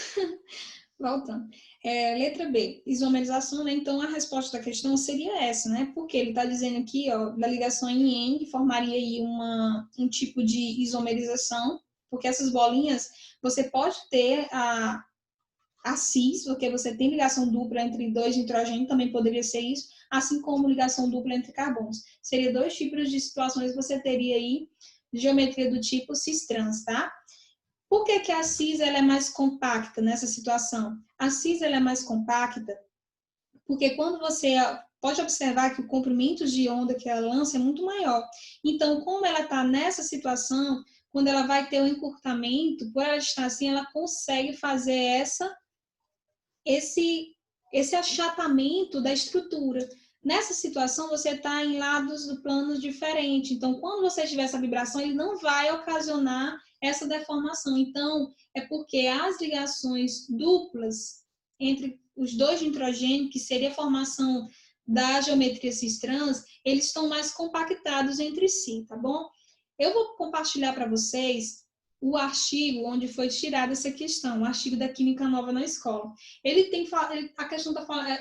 Voltando. Letra B, isomerização, né? Então, a resposta da questão seria essa, né? Porque ele está dizendo aqui, ó, da ligação NN, que formaria aí um tipo de isomerização, porque essas bolinhas, você pode ter a cis, porque você tem ligação dupla entre 2 nitrogênios, também poderia ser isso, assim como ligação dupla entre carbonos. Seria 2 tipos de situações que você teria aí, geometria do tipo cis-trans, tá? Por que a cis ela é mais compacta nessa situação? A cis ela é mais compacta porque quando você pode observar que o comprimento de onda que ela lança é muito maior. Então, como ela está nessa situação, quando ela vai ter um encurtamento, por ela estar assim, ela consegue fazer esse achatamento da estrutura. Nessa situação, você está em lados do plano diferentes. Então, quando você tiver essa vibração, ele não vai ocasionar essa deformação. Então, é porque as ligações duplas entre os dois nitrogênios, que seria a formação da geometria cis-trans, eles estão mais compactados entre si, tá bom? Eu vou compartilhar para vocês o artigo onde foi tirada essa questão, o artigo da Química Nova na Escola. A questão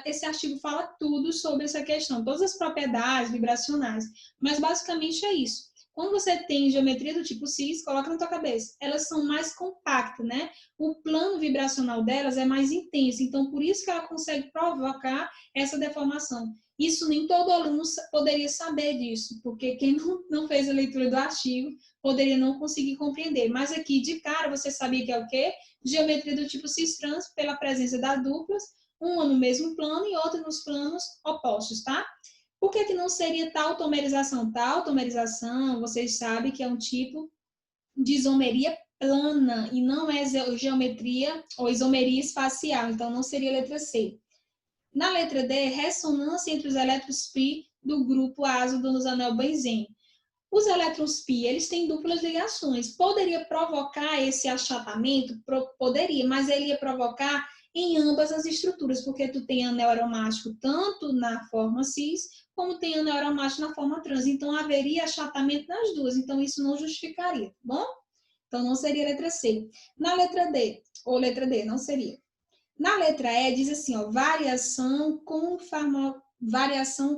esse artigo fala tudo sobre essa questão, todas as propriedades vibracionais, mas basicamente é isso. Quando você tem geometria do tipo cis, coloca na tua cabeça, elas são mais compactas, né? O plano vibracional delas é mais intenso, então por isso que ela consegue provocar essa deformação. Isso nem todo aluno poderia saber disso, porque quem não fez a leitura do artigo poderia não conseguir compreender. Mas aqui, de cara, você sabia que é o quê? Geometria do tipo cis-trans, pela presença das duplas, uma no mesmo plano e outra nos planos opostos, tá? Por que não seria tautomerização? Tautomerização, vocês sabem que é um tipo de isomeria plana e não é geometria ou isomeria espacial, então não seria a letra C. Na letra D, ressonância entre os elétrons π do grupo ácido nos anel benzeno. Os elétrons π, eles têm duplas ligações. Poderia provocar esse achatamento? Poderia, mas ele ia provocar em ambas as estruturas, porque tu tem anel aromático tanto na forma cis, como tem anel aromático na forma trans. Então, haveria achatamento nas duas. Então, isso não justificaria, tá bom? Então, não seria a letra C. Na letra D, ou letra D, não seria. Na letra E, diz assim, ó, variação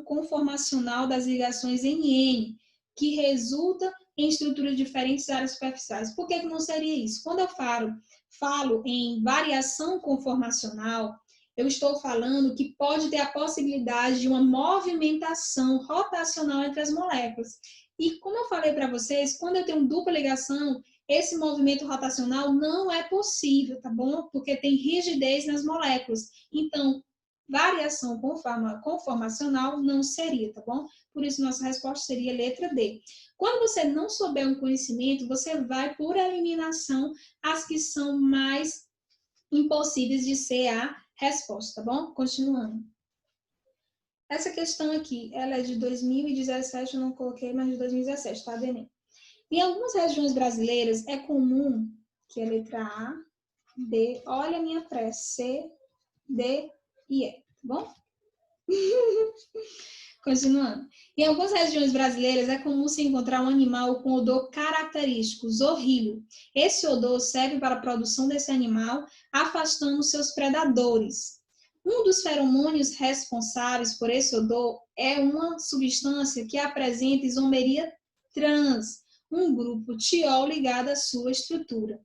conformacional das ligações em N, que resulta em estruturas diferentes de áreas superficiais. Por que não seria isso? Quando eu falo em variação conformacional, eu estou falando que pode ter a possibilidade de uma movimentação rotacional entre as moléculas. E como eu falei para vocês, quando eu tenho dupla ligação, esse movimento rotacional não é possível, tá bom? Porque tem rigidez nas moléculas. Então, variação conformacional não seria, tá bom? Por isso, nossa resposta seria letra D. Quando você não souber um conhecimento, você vai por eliminação as que são mais impossíveis de ser a resposta, tá bom? Continuando. Essa questão aqui, ela é de 2017, eu não coloquei, mas de 2017, tá, Enem? Em algumas regiões brasileiras é comum que a letra A, B, olha a minha pressa, C, D e E, tá bom? Continuando. Em algumas regiões brasileiras é comum se encontrar um animal com odor característico, zorrilho. Esse odor serve para a produção desse animal, afastando seus predadores. Um dos feromônios responsáveis por esse odor é uma substância que apresenta isomeria trans, um grupo tiol ligado à sua estrutura.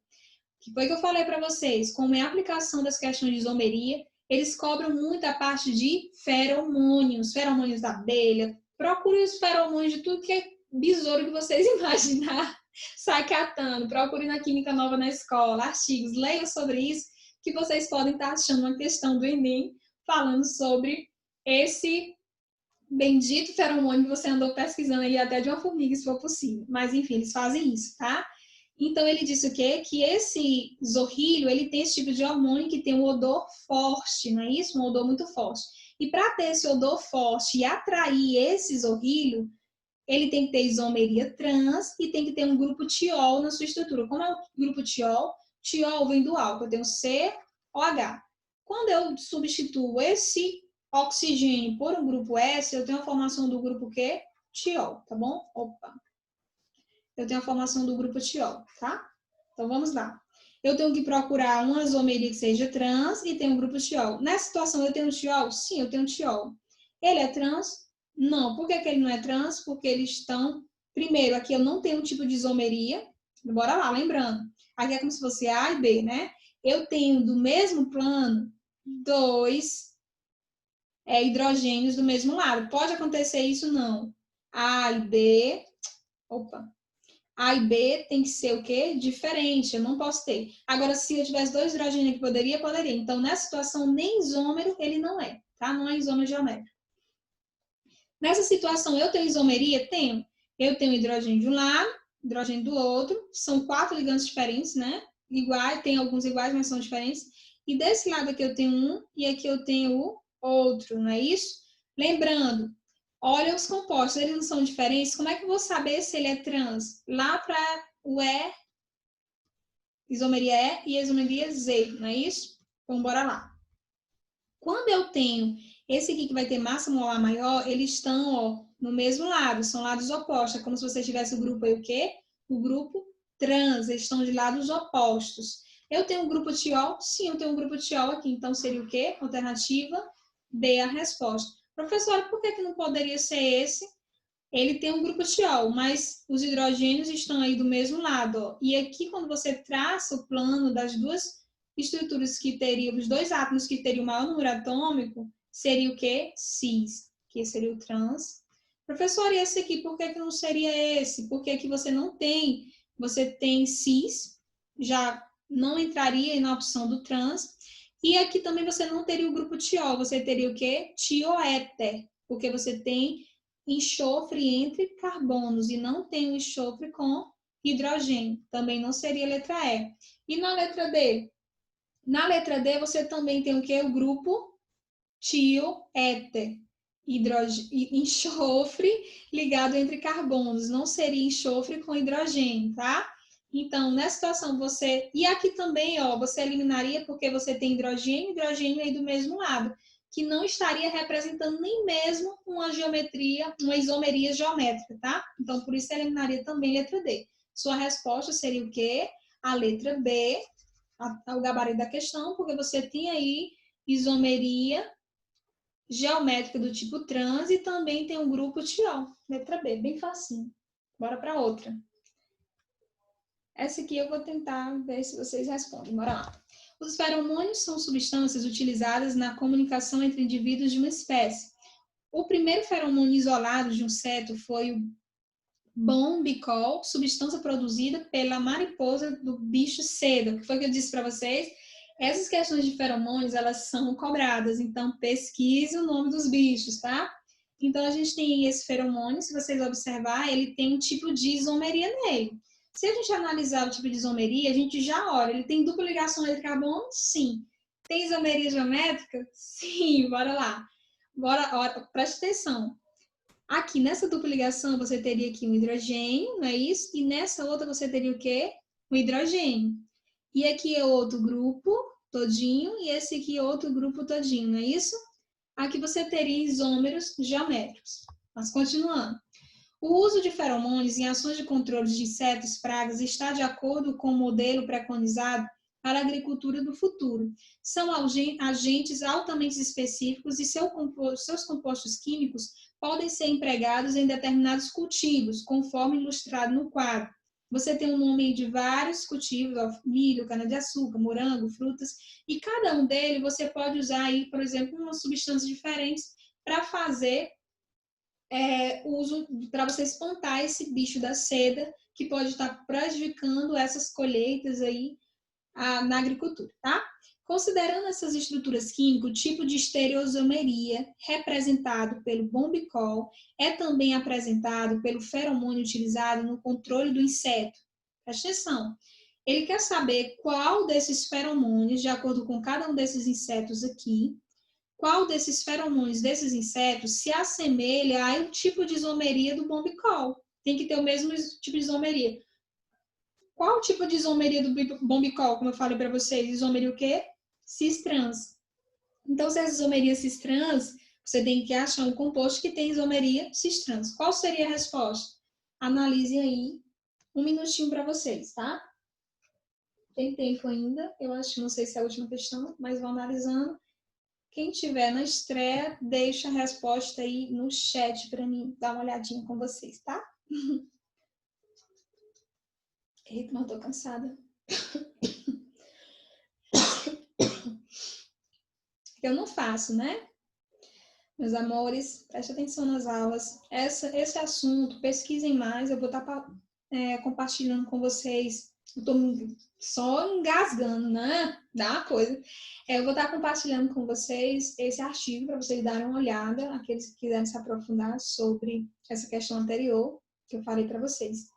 Que foi que eu falei para vocês, como é a aplicação das questões de isomeria, eles cobram muito a parte de feromônios da abelha. Procure os feromônios de tudo que é besouro que vocês imaginar, sai catando. Procure na Química Nova na Escola, artigos, leiam sobre isso, que vocês podem estar achando uma questão do Enem, falando sobre esse bendito feromônio que você andou pesquisando aí até de uma formiga, se for possível. Mas, enfim, eles fazem isso, tá? Então, ele disse o quê? Que esse zorrilho, ele tem esse tipo de hormônio que tem um odor forte, não é isso? Um odor muito forte. E para ter esse odor forte e atrair esse zorrilho, ele tem que ter isomeria trans e tem que ter um grupo tiol na sua estrutura. Como é o grupo tiol? Tiol vem do álcool, eu tenho COH. Quando eu substituo esse oxigênio por um grupo S, eu tenho a formação do grupo quê? Tiol, tá bom? Opa! Eu tenho a formação do grupo tiol, tá? Então, vamos lá. Eu tenho que procurar uma isomeria que seja trans e tem um grupo tiol. Nessa situação, eu tenho tiol? Sim, eu tenho tiol. Ele é trans? Não. Por que ele não é trans? Porque eles estão... Primeiro, aqui eu não tenho um tipo de isomeria. Bora lá, lembrando. Aqui é como se fosse A e B, né? Eu tenho do mesmo plano 2 hidrogênios do mesmo lado. Pode acontecer isso? Não. A e B... Opa! A e B tem que ser o quê? Diferente, eu não posso ter. Agora, se eu tivesse 2 hidrogênios aqui, poderia? Poderia. Então, nessa situação, nem isômero ele não é, tá? Não é isômero geométrico. Nessa situação, eu tenho isomeria? Tenho. Eu tenho hidrogênio de um lado, hidrogênio do outro. São 4 ligantes diferentes, né? Iguais, tem alguns iguais, mas são diferentes. E desse lado aqui eu tenho um e aqui eu tenho o outro, não é isso? Lembrando, olha os compostos, eles não são diferentes. Como é que eu vou saber se ele é trans? Lá para o E, isomeria E e isomeria Z, não é isso? Então, bora lá. Quando eu tenho esse aqui que vai ter massa molar maior, eles estão, ó, no mesmo lado, são lados opostos. É como se você tivesse o grupo aí o quê? O grupo trans, eles estão de lados opostos. Eu tenho um grupo tiol? Sim, eu tenho um grupo tiol aqui. Então, seria o quê? Alternativa B, a resposta. Professora, por que não poderia ser esse? Ele tem um grupo tiol, mas os hidrogênios estão aí do mesmo lado. Ó. E aqui, quando você traça o plano das duas estruturas que teriam, os dois átomos que teriam o maior número atômico, seria o quê? Cis, que seria o trans. Professor, e esse aqui, por que não seria esse? Porque aqui você não tem, você tem cis, já não entraria na opção do trans, e aqui também você não teria o grupo tiol, você teria o quê? Tioéter, porque você tem enxofre entre carbonos e não tem o enxofre com hidrogênio. Também não seria a letra E. E na letra D? Na letra D você também tem o que? O grupo tioéter. Enxofre ligado entre carbonos. Não seria enxofre com hidrogênio, tá? Então, nessa situação, você... E aqui também, ó, você eliminaria porque você tem hidrogênio e hidrogênio aí do mesmo lado, que não estaria representando nem mesmo uma geometria, uma isomeria geométrica, tá? Então, por isso, você eliminaria também a letra D. Sua resposta seria o quê? A letra B, o gabarito da questão, porque você tinha aí isomeria geométrica do tipo trans e também tem um grupo tiol. Letra B, bem facinho. Bora para outra. Essa aqui eu vou tentar ver se vocês respondem. Bora lá. Os feromônios são substâncias utilizadas na comunicação entre indivíduos de uma espécie. O primeiro feromônio isolado de um inseto foi o bombicol, substância produzida pela mariposa do bicho seda. O que foi que eu disse para vocês? Essas questões de feromônios, elas são cobradas, então pesquise o nome dos bichos, tá? Então, a gente tem esse feromônio, se vocês observar, ele tem um tipo de isomeria nele. Se a gente analisar o tipo de isomeria, a gente já olha, ele tem dupla ligação entre carbono? Sim. Tem isomeria geométrica? Sim, bora lá. Bora, preste atenção. Aqui, nessa dupla ligação, você teria aqui um hidrogênio, não é isso? E nessa outra você teria o quê? Um hidrogênio. E aqui é outro grupo todinho, e esse aqui é outro grupo todinho, não é isso? Aqui você teria isômeros geométricos. Mas continuando. O uso de feromônios em ações de controle de insetos e pragas está de acordo com o modelo preconizado para a agricultura do futuro. São agentes altamente específicos e seus compostos químicos podem ser empregados em determinados cultivos, conforme ilustrado no quadro. Você tem um nome de vários cultivos, milho, cana-de-açúcar, morango, frutas, e cada um deles você pode usar aí, por exemplo, umas substâncias diferentes para fazer uso, para você espantar esse bicho da seda, que pode estar prejudicando essas colheitas aí na agricultura, tá? Considerando essas estruturas químicas, o tipo de estereoisomeria representado pelo bombicol é também apresentado pelo feromônio utilizado no controle do inseto. Presta atenção. Ele quer saber qual desses feromônios, de acordo com cada um desses insetos aqui, qual desses feromônios desses insetos se assemelha ao tipo de isomeria do bombicol. Tem que ter o mesmo tipo de isomeria. Qual o tipo de isomeria do bombicol, como eu falei para vocês? Isomeria o quê? Cis-trans. Então, se essa isomeria cis-trans, você tem que achar um composto que tem isomeria cis-trans. Qual seria a resposta? Analisem aí um minutinho para vocês, tá? Tem tempo ainda, eu acho, não sei se é a última questão, mas vou analisando. Quem tiver na estreia, deixa a resposta aí no chat para mim dar uma olhadinha com vocês, tá? Eita, mas eu tô cansada. Eu não faço, né? Meus amores, preste atenção nas aulas. Esse assunto, pesquisem mais, eu vou estar compartilhando com vocês. Eu estou só engasgando, né? Dá uma coisa. Eu vou estar compartilhando com vocês esse artigo para vocês darem uma olhada, aqueles que quiserem se aprofundar sobre essa questão anterior que eu falei para vocês.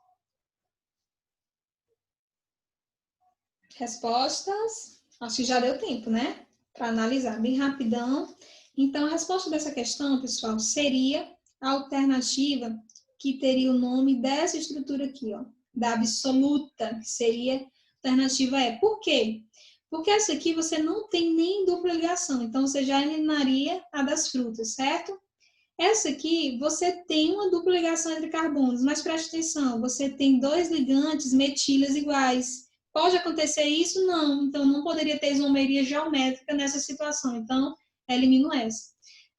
Respostas? Acho que já deu tempo, né? Para analisar bem rapidão. Então, a resposta dessa questão, pessoal, seria a alternativa que teria o nome dessa estrutura aqui, ó, da absoluta, que seria a alternativa E. Por quê? Porque essa aqui você não tem nem dupla ligação, então você já eliminaria a das frutas, certo? Essa aqui, você tem uma dupla ligação entre carbonos, mas preste atenção, você tem dois ligantes metilas iguais. Pode acontecer isso? Não. Então, não poderia ter isomeria geométrica nessa situação. Então, elimino essa.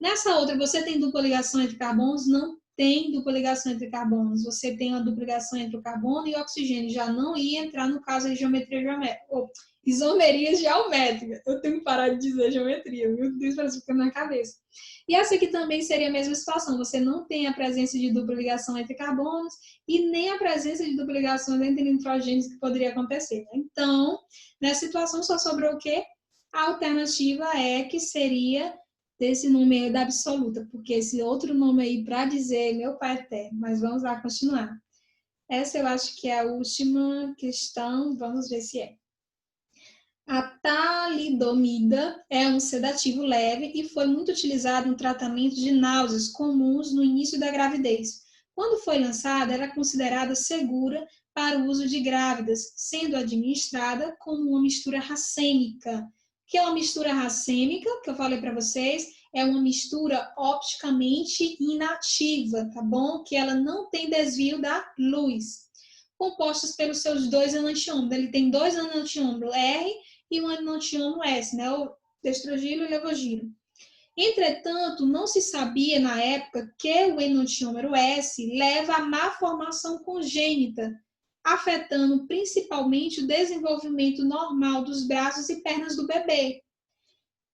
Nessa outra, você tem dupla ligação entre carbonos? Não tem dupla ligação entre carbonos. Você tem uma dupla ligação entre o carbono e o oxigênio. Já não ia entrar no caso de geometria geométrica. Ou isomeria geométrica. Eu tenho que parar de dizer geometria. Meu Deus, parece que fica na minha cabeça. E essa aqui também seria a mesma situação. Você não tem a presença de dupla ligação entre carbonos e nem a presença de dupla ligação entre nitrogênios que poderia acontecer. Então, nessa situação só sobrou o quê? A alternativa é que seria desse nome aí da absoluta, porque esse outro nome aí para dizer meu pai eterno. Mas vamos lá continuar. Essa eu acho que é a última questão. Vamos ver se é. A talidomida é um sedativo leve e foi muito utilizado no tratamento de náuseas comuns no início da gravidez. Quando foi lançada, era considerada segura para o uso de grávidas, sendo administrada como uma mistura racêmica. O que é uma mistura racêmica, que eu falei para vocês, é uma mistura opticamente inativa, tá bom? Que ela não tem desvio da luz. Compostos pelos seus dois enantiômeros. Ele tem dois enantiômeros R e um enantiômero S, né? O destrogiro e levogiro. Entretanto, não se sabia na época que o enantiômero S leva à má formação congênita, afetando principalmente o desenvolvimento normal dos braços e pernas do bebê.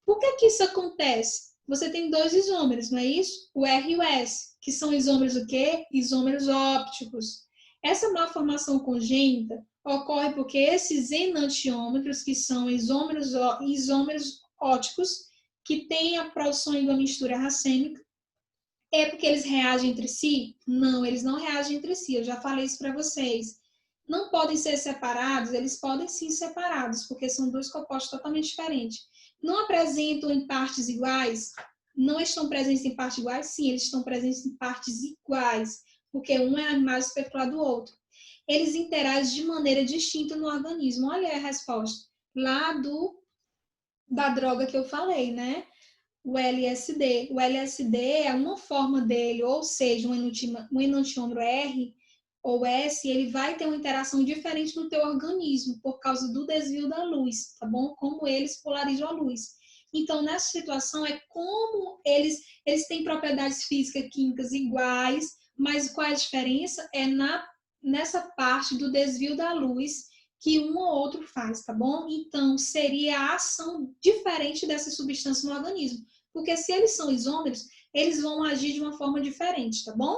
Por que isso acontece? Você tem dois isômeros, não é isso? O R e o S, que são isômeros o quê? Isômeros ópticos. Essa malformação congênita ocorre porque esses enantiômetros, que são isômeros ópticos, que têm a produção de uma mistura racêmica, é porque eles reagem entre si? Não, eles não reagem entre si. Eu já falei isso para vocês. Não podem ser separados? Eles podem sim ser separados, porque são dois compostos totalmente diferentes. Não apresentam em partes iguais? Não estão presentes em partes iguais? Sim, eles estão presentes em partes iguais, porque um é mais especular do outro. Eles interagem de maneira distinta no organismo. Olha a resposta lá da droga que eu falei, né? O LSD. O LSD é uma forma dele, ou seja, um enantiômero R ou S, ele vai ter uma interação diferente no teu organismo por causa do desvio da luz, tá bom? Como eles polarizam a luz. Então, nessa situação, é como eles têm propriedades físicas e químicas iguais, mas qual é a diferença? É nessa parte do desvio da luz que um ou outro faz, tá bom? Então, seria a ação diferente dessa substância no organismo. Porque se eles são isômeros, eles vão agir de uma forma diferente, tá bom?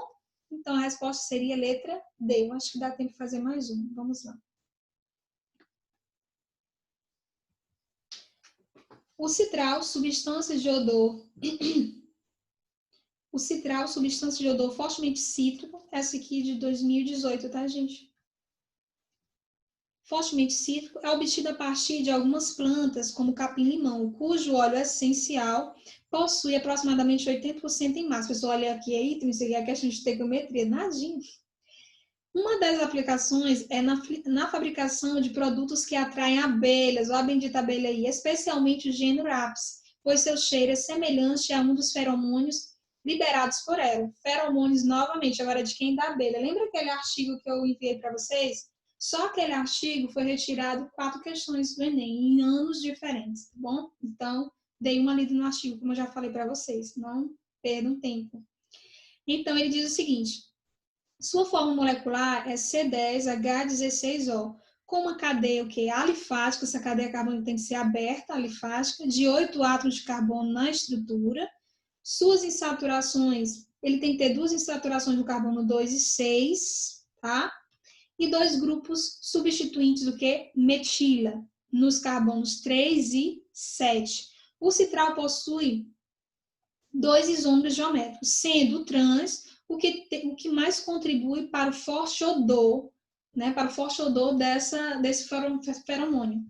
Então, a resposta seria letra D. Eu acho que dá tempo de fazer mais uma. Vamos lá. O citral, substância de odor... O citral, substância de odor fortemente cítrico. Essa aqui de 2018, tá, gente? Fortemente cítrico é obtido a partir de algumas plantas, como capim-limão, cujo óleo essencial possui aproximadamente 80% em massa. Pessoal, olha aqui, isso aqui é a questão de estequiometria, nadinho. Uma das aplicações é na fabricação de produtos que atraem abelhas, ou a bendita abelha aí, especialmente o gênero Apis, pois seu cheiro é semelhante a um dos feromônios liberados por ela. Feromônios, novamente, agora de quem? Da abelha. Lembra aquele artigo que eu enviei para vocês? Só aquele artigo foi retirado 4 questões do Enem, em anos diferentes, tá bom? Então, dei uma lida no artigo, como eu já falei para vocês, não perdam tempo. Então, ele diz o seguinte: sua forma molecular é C10H16O, com uma cadeia alifática, essa cadeia carbônica tem que ser aberta, alifática, de 8 átomos de carbono na estrutura. Suas insaturações, ele tem que ter 2 insaturações do carbono 2 e 6, tá? E 2 grupos substituintes do que? Metila, nos carbonos 3 e 7. O citral possui 2 isômeros geométricos, sendo o trans o que mais contribui para o forte odor né, para o forte odor desse feromônio.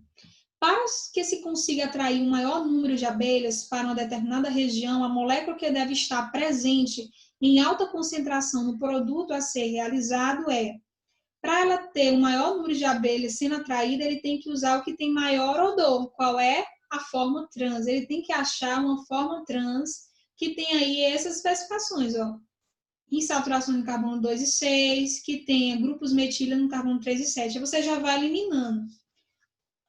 Para que se consiga atrair um maior número de abelhas para uma determinada região, a molécula que deve estar presente em alta concentração no produto a ser realizado para ela ter um maior número de abelhas sendo atraída, ele tem que usar o que tem maior odor. Qual é? A forma trans. Ele tem que achar uma forma trans que tem aí essas especificações, ó. Insaturação no carbono 2 e 6, que tenha grupos metília no carbono 3 e 7. Aí você já vai eliminando.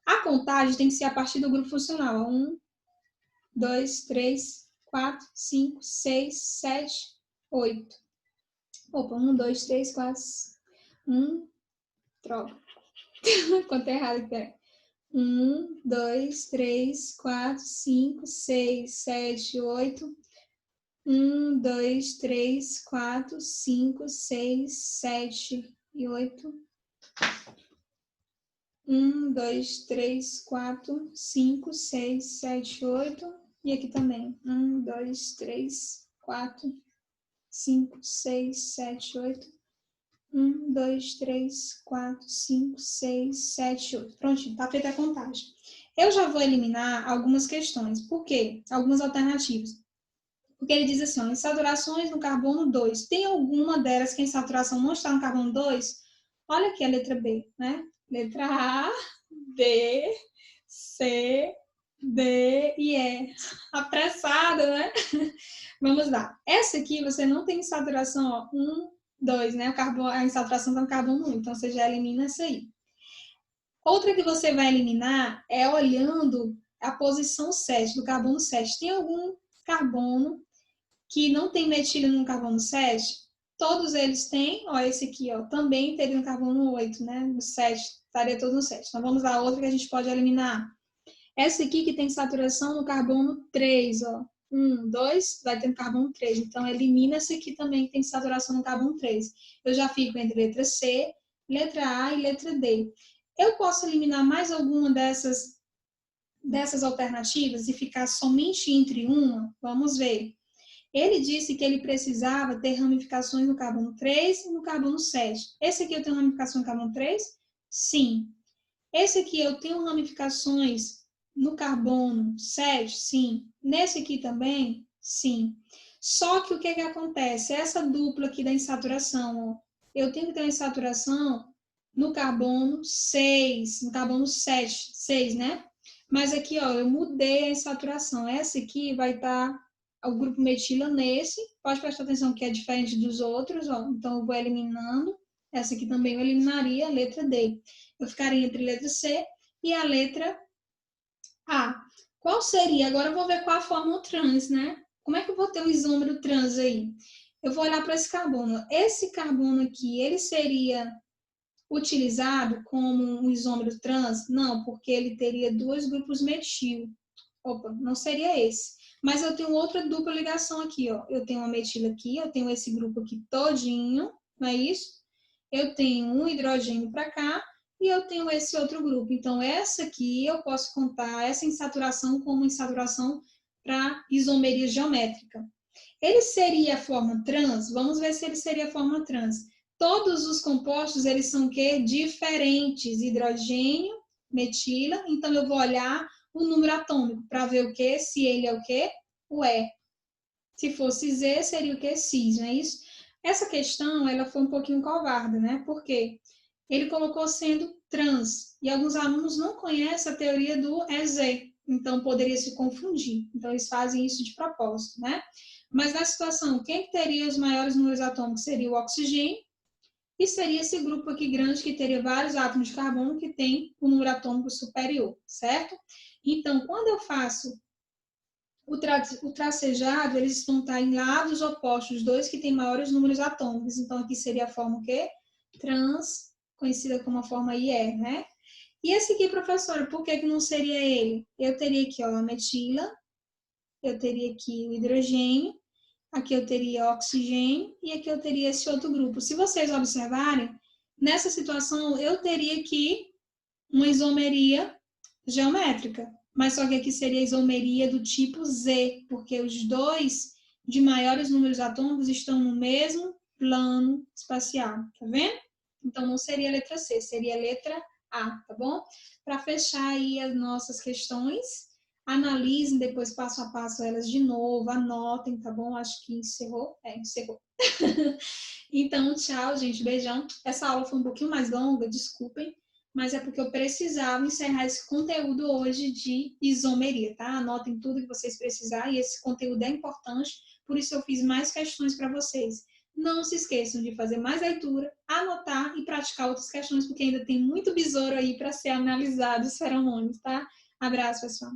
A contagem tem que ser a partir do grupo funcional. 1, 2, 3, 4, 5, 6, 7, 8. Opa, 1, 2, 3, 4, troca. Contei errado aqui, peraí. 1, 2, 3, 4, 5, 6, 7, 8. 1, 2, 3, 4, 5, 6, 7 e 8. 1, 2, 3, 4, 5, 6, 7, 8. E aqui também. 1, 2, 3, 4, 5, 6, 7, 8. 1, 2, 3, 4, 5, 6, 7, 8. Prontinho, tá feita a contagem. Eu já vou eliminar algumas questões. Por quê? Algumas alternativas. Porque ele diz assim, ó, insaturações no carbono 2. Tem alguma delas que a insaturação não está no carbono 2? Olha aqui a letra B, né? Letra A, B, C, D e E. Apressada, né? Vamos lá. Essa aqui você não tem insaturação, ó, 1, 2, né? A insaturação está no carbono 1, então você já elimina essa aí. Outra que você vai eliminar é olhando a posição 7, do carbono 7. Tem algum carbono que não tem metílio no carbono 7? Todos eles têm, ó, esse aqui, ó, também teria no carbono 8, né? No 7, estaria todo no 7. Então, vamos lá, outra que a gente pode eliminar. Essa aqui que tem saturação no carbono 3, ó. 1, 2, vai ter no carbono 3. Então, elimina essa aqui também que tem saturação no carbono 3. Eu já fico entre letra C, letra A e letra D. Eu posso eliminar mais alguma dessas alternativas e ficar somente entre uma? Vamos ver. Ele disse que ele precisava ter ramificações no carbono 3 e no carbono 7. Esse aqui eu tenho ramificação no carbono 3? Sim. Esse aqui eu tenho ramificações no carbono 7? Sim. Nesse aqui também? Sim. Só que o que acontece? Essa dupla aqui da insaturação, ó, eu tenho que ter uma insaturação no carbono 6, no carbono 7, 6, né? Mas aqui, ó, eu mudei a insaturação. Essa aqui vai estar o grupo metila nesse, pode prestar atenção que é diferente dos outros, ó. Então eu vou eliminando, essa aqui também eu eliminaria a letra D. Eu ficaria entre a letra C e a letra A. Qual seria? Agora eu vou ver qual a fórmula trans, né? Como é que eu vou ter o isômero trans aí? Eu vou olhar para esse carbono. Esse carbono aqui, ele seria utilizado como um isômero trans? Não, porque ele teria dois grupos metil. Opa, não seria esse. Mas eu tenho outra dupla ligação aqui, ó. Eu tenho uma metila aqui, eu tenho esse grupo aqui todinho, não é isso? Eu tenho um hidrogênio para cá e eu tenho esse outro grupo. Então, essa aqui eu posso contar essa insaturação como insaturação para isomeria geométrica. Ele seria a forma trans? Vamos ver se ele seria a forma trans. Todos os compostos, eles são o quê? Diferentes. Hidrogênio, metila. Então, eu vou olhar o número atômico para ver o quê? Se ele é o quê? O E. Se fosse Z, seria o quê? Cis, não é isso? Essa questão, ela foi um pouquinho covarde, né? Por quê? Ele colocou sendo trans. E alguns alunos não conhecem a teoria do EZ. Então, poderia se confundir. Então, eles fazem isso de propósito, né? Mas na situação, quem teria os maiores números atômicos seria o oxigênio, e seria esse grupo aqui grande que teria vários átomos de carbono que tem um número atômico superior, certo? Então, quando eu faço o tracejado, eles vão estar em lados opostos, dois que têm maiores números atômicos. Então, aqui seria a forma o quê? Trans, conhecida como a forma IE, né? E esse aqui, professora, por que não seria ele? Eu teria aqui, ó, a metila, eu teria aqui o hidrogênio, aqui eu teria oxigênio e aqui eu teria esse outro grupo. Se vocês observarem, nessa situação eu teria aqui uma isomeria geométrica, mas só que aqui seria a isomeria do tipo Z, porque os dois de maiores números atômicos estão no mesmo plano espacial, tá vendo? Então, não seria a letra C, seria a letra A, tá bom? Para fechar aí as nossas questões, analisem depois passo a passo elas de novo, anotem, tá bom? Acho que encerrou. Encerrou. Então, tchau, gente, beijão. Essa aula foi um pouquinho mais longa, desculpem, mas é porque eu precisava encerrar esse conteúdo hoje de isomeria, tá? Anotem tudo que vocês precisarem, e esse conteúdo é importante, por isso eu fiz mais questões para vocês. Não se esqueçam de fazer mais leitura, anotar e praticar outras questões, porque ainda tem muito besouro aí para ser analisado, os feromônios, tá? Abraço, pessoal.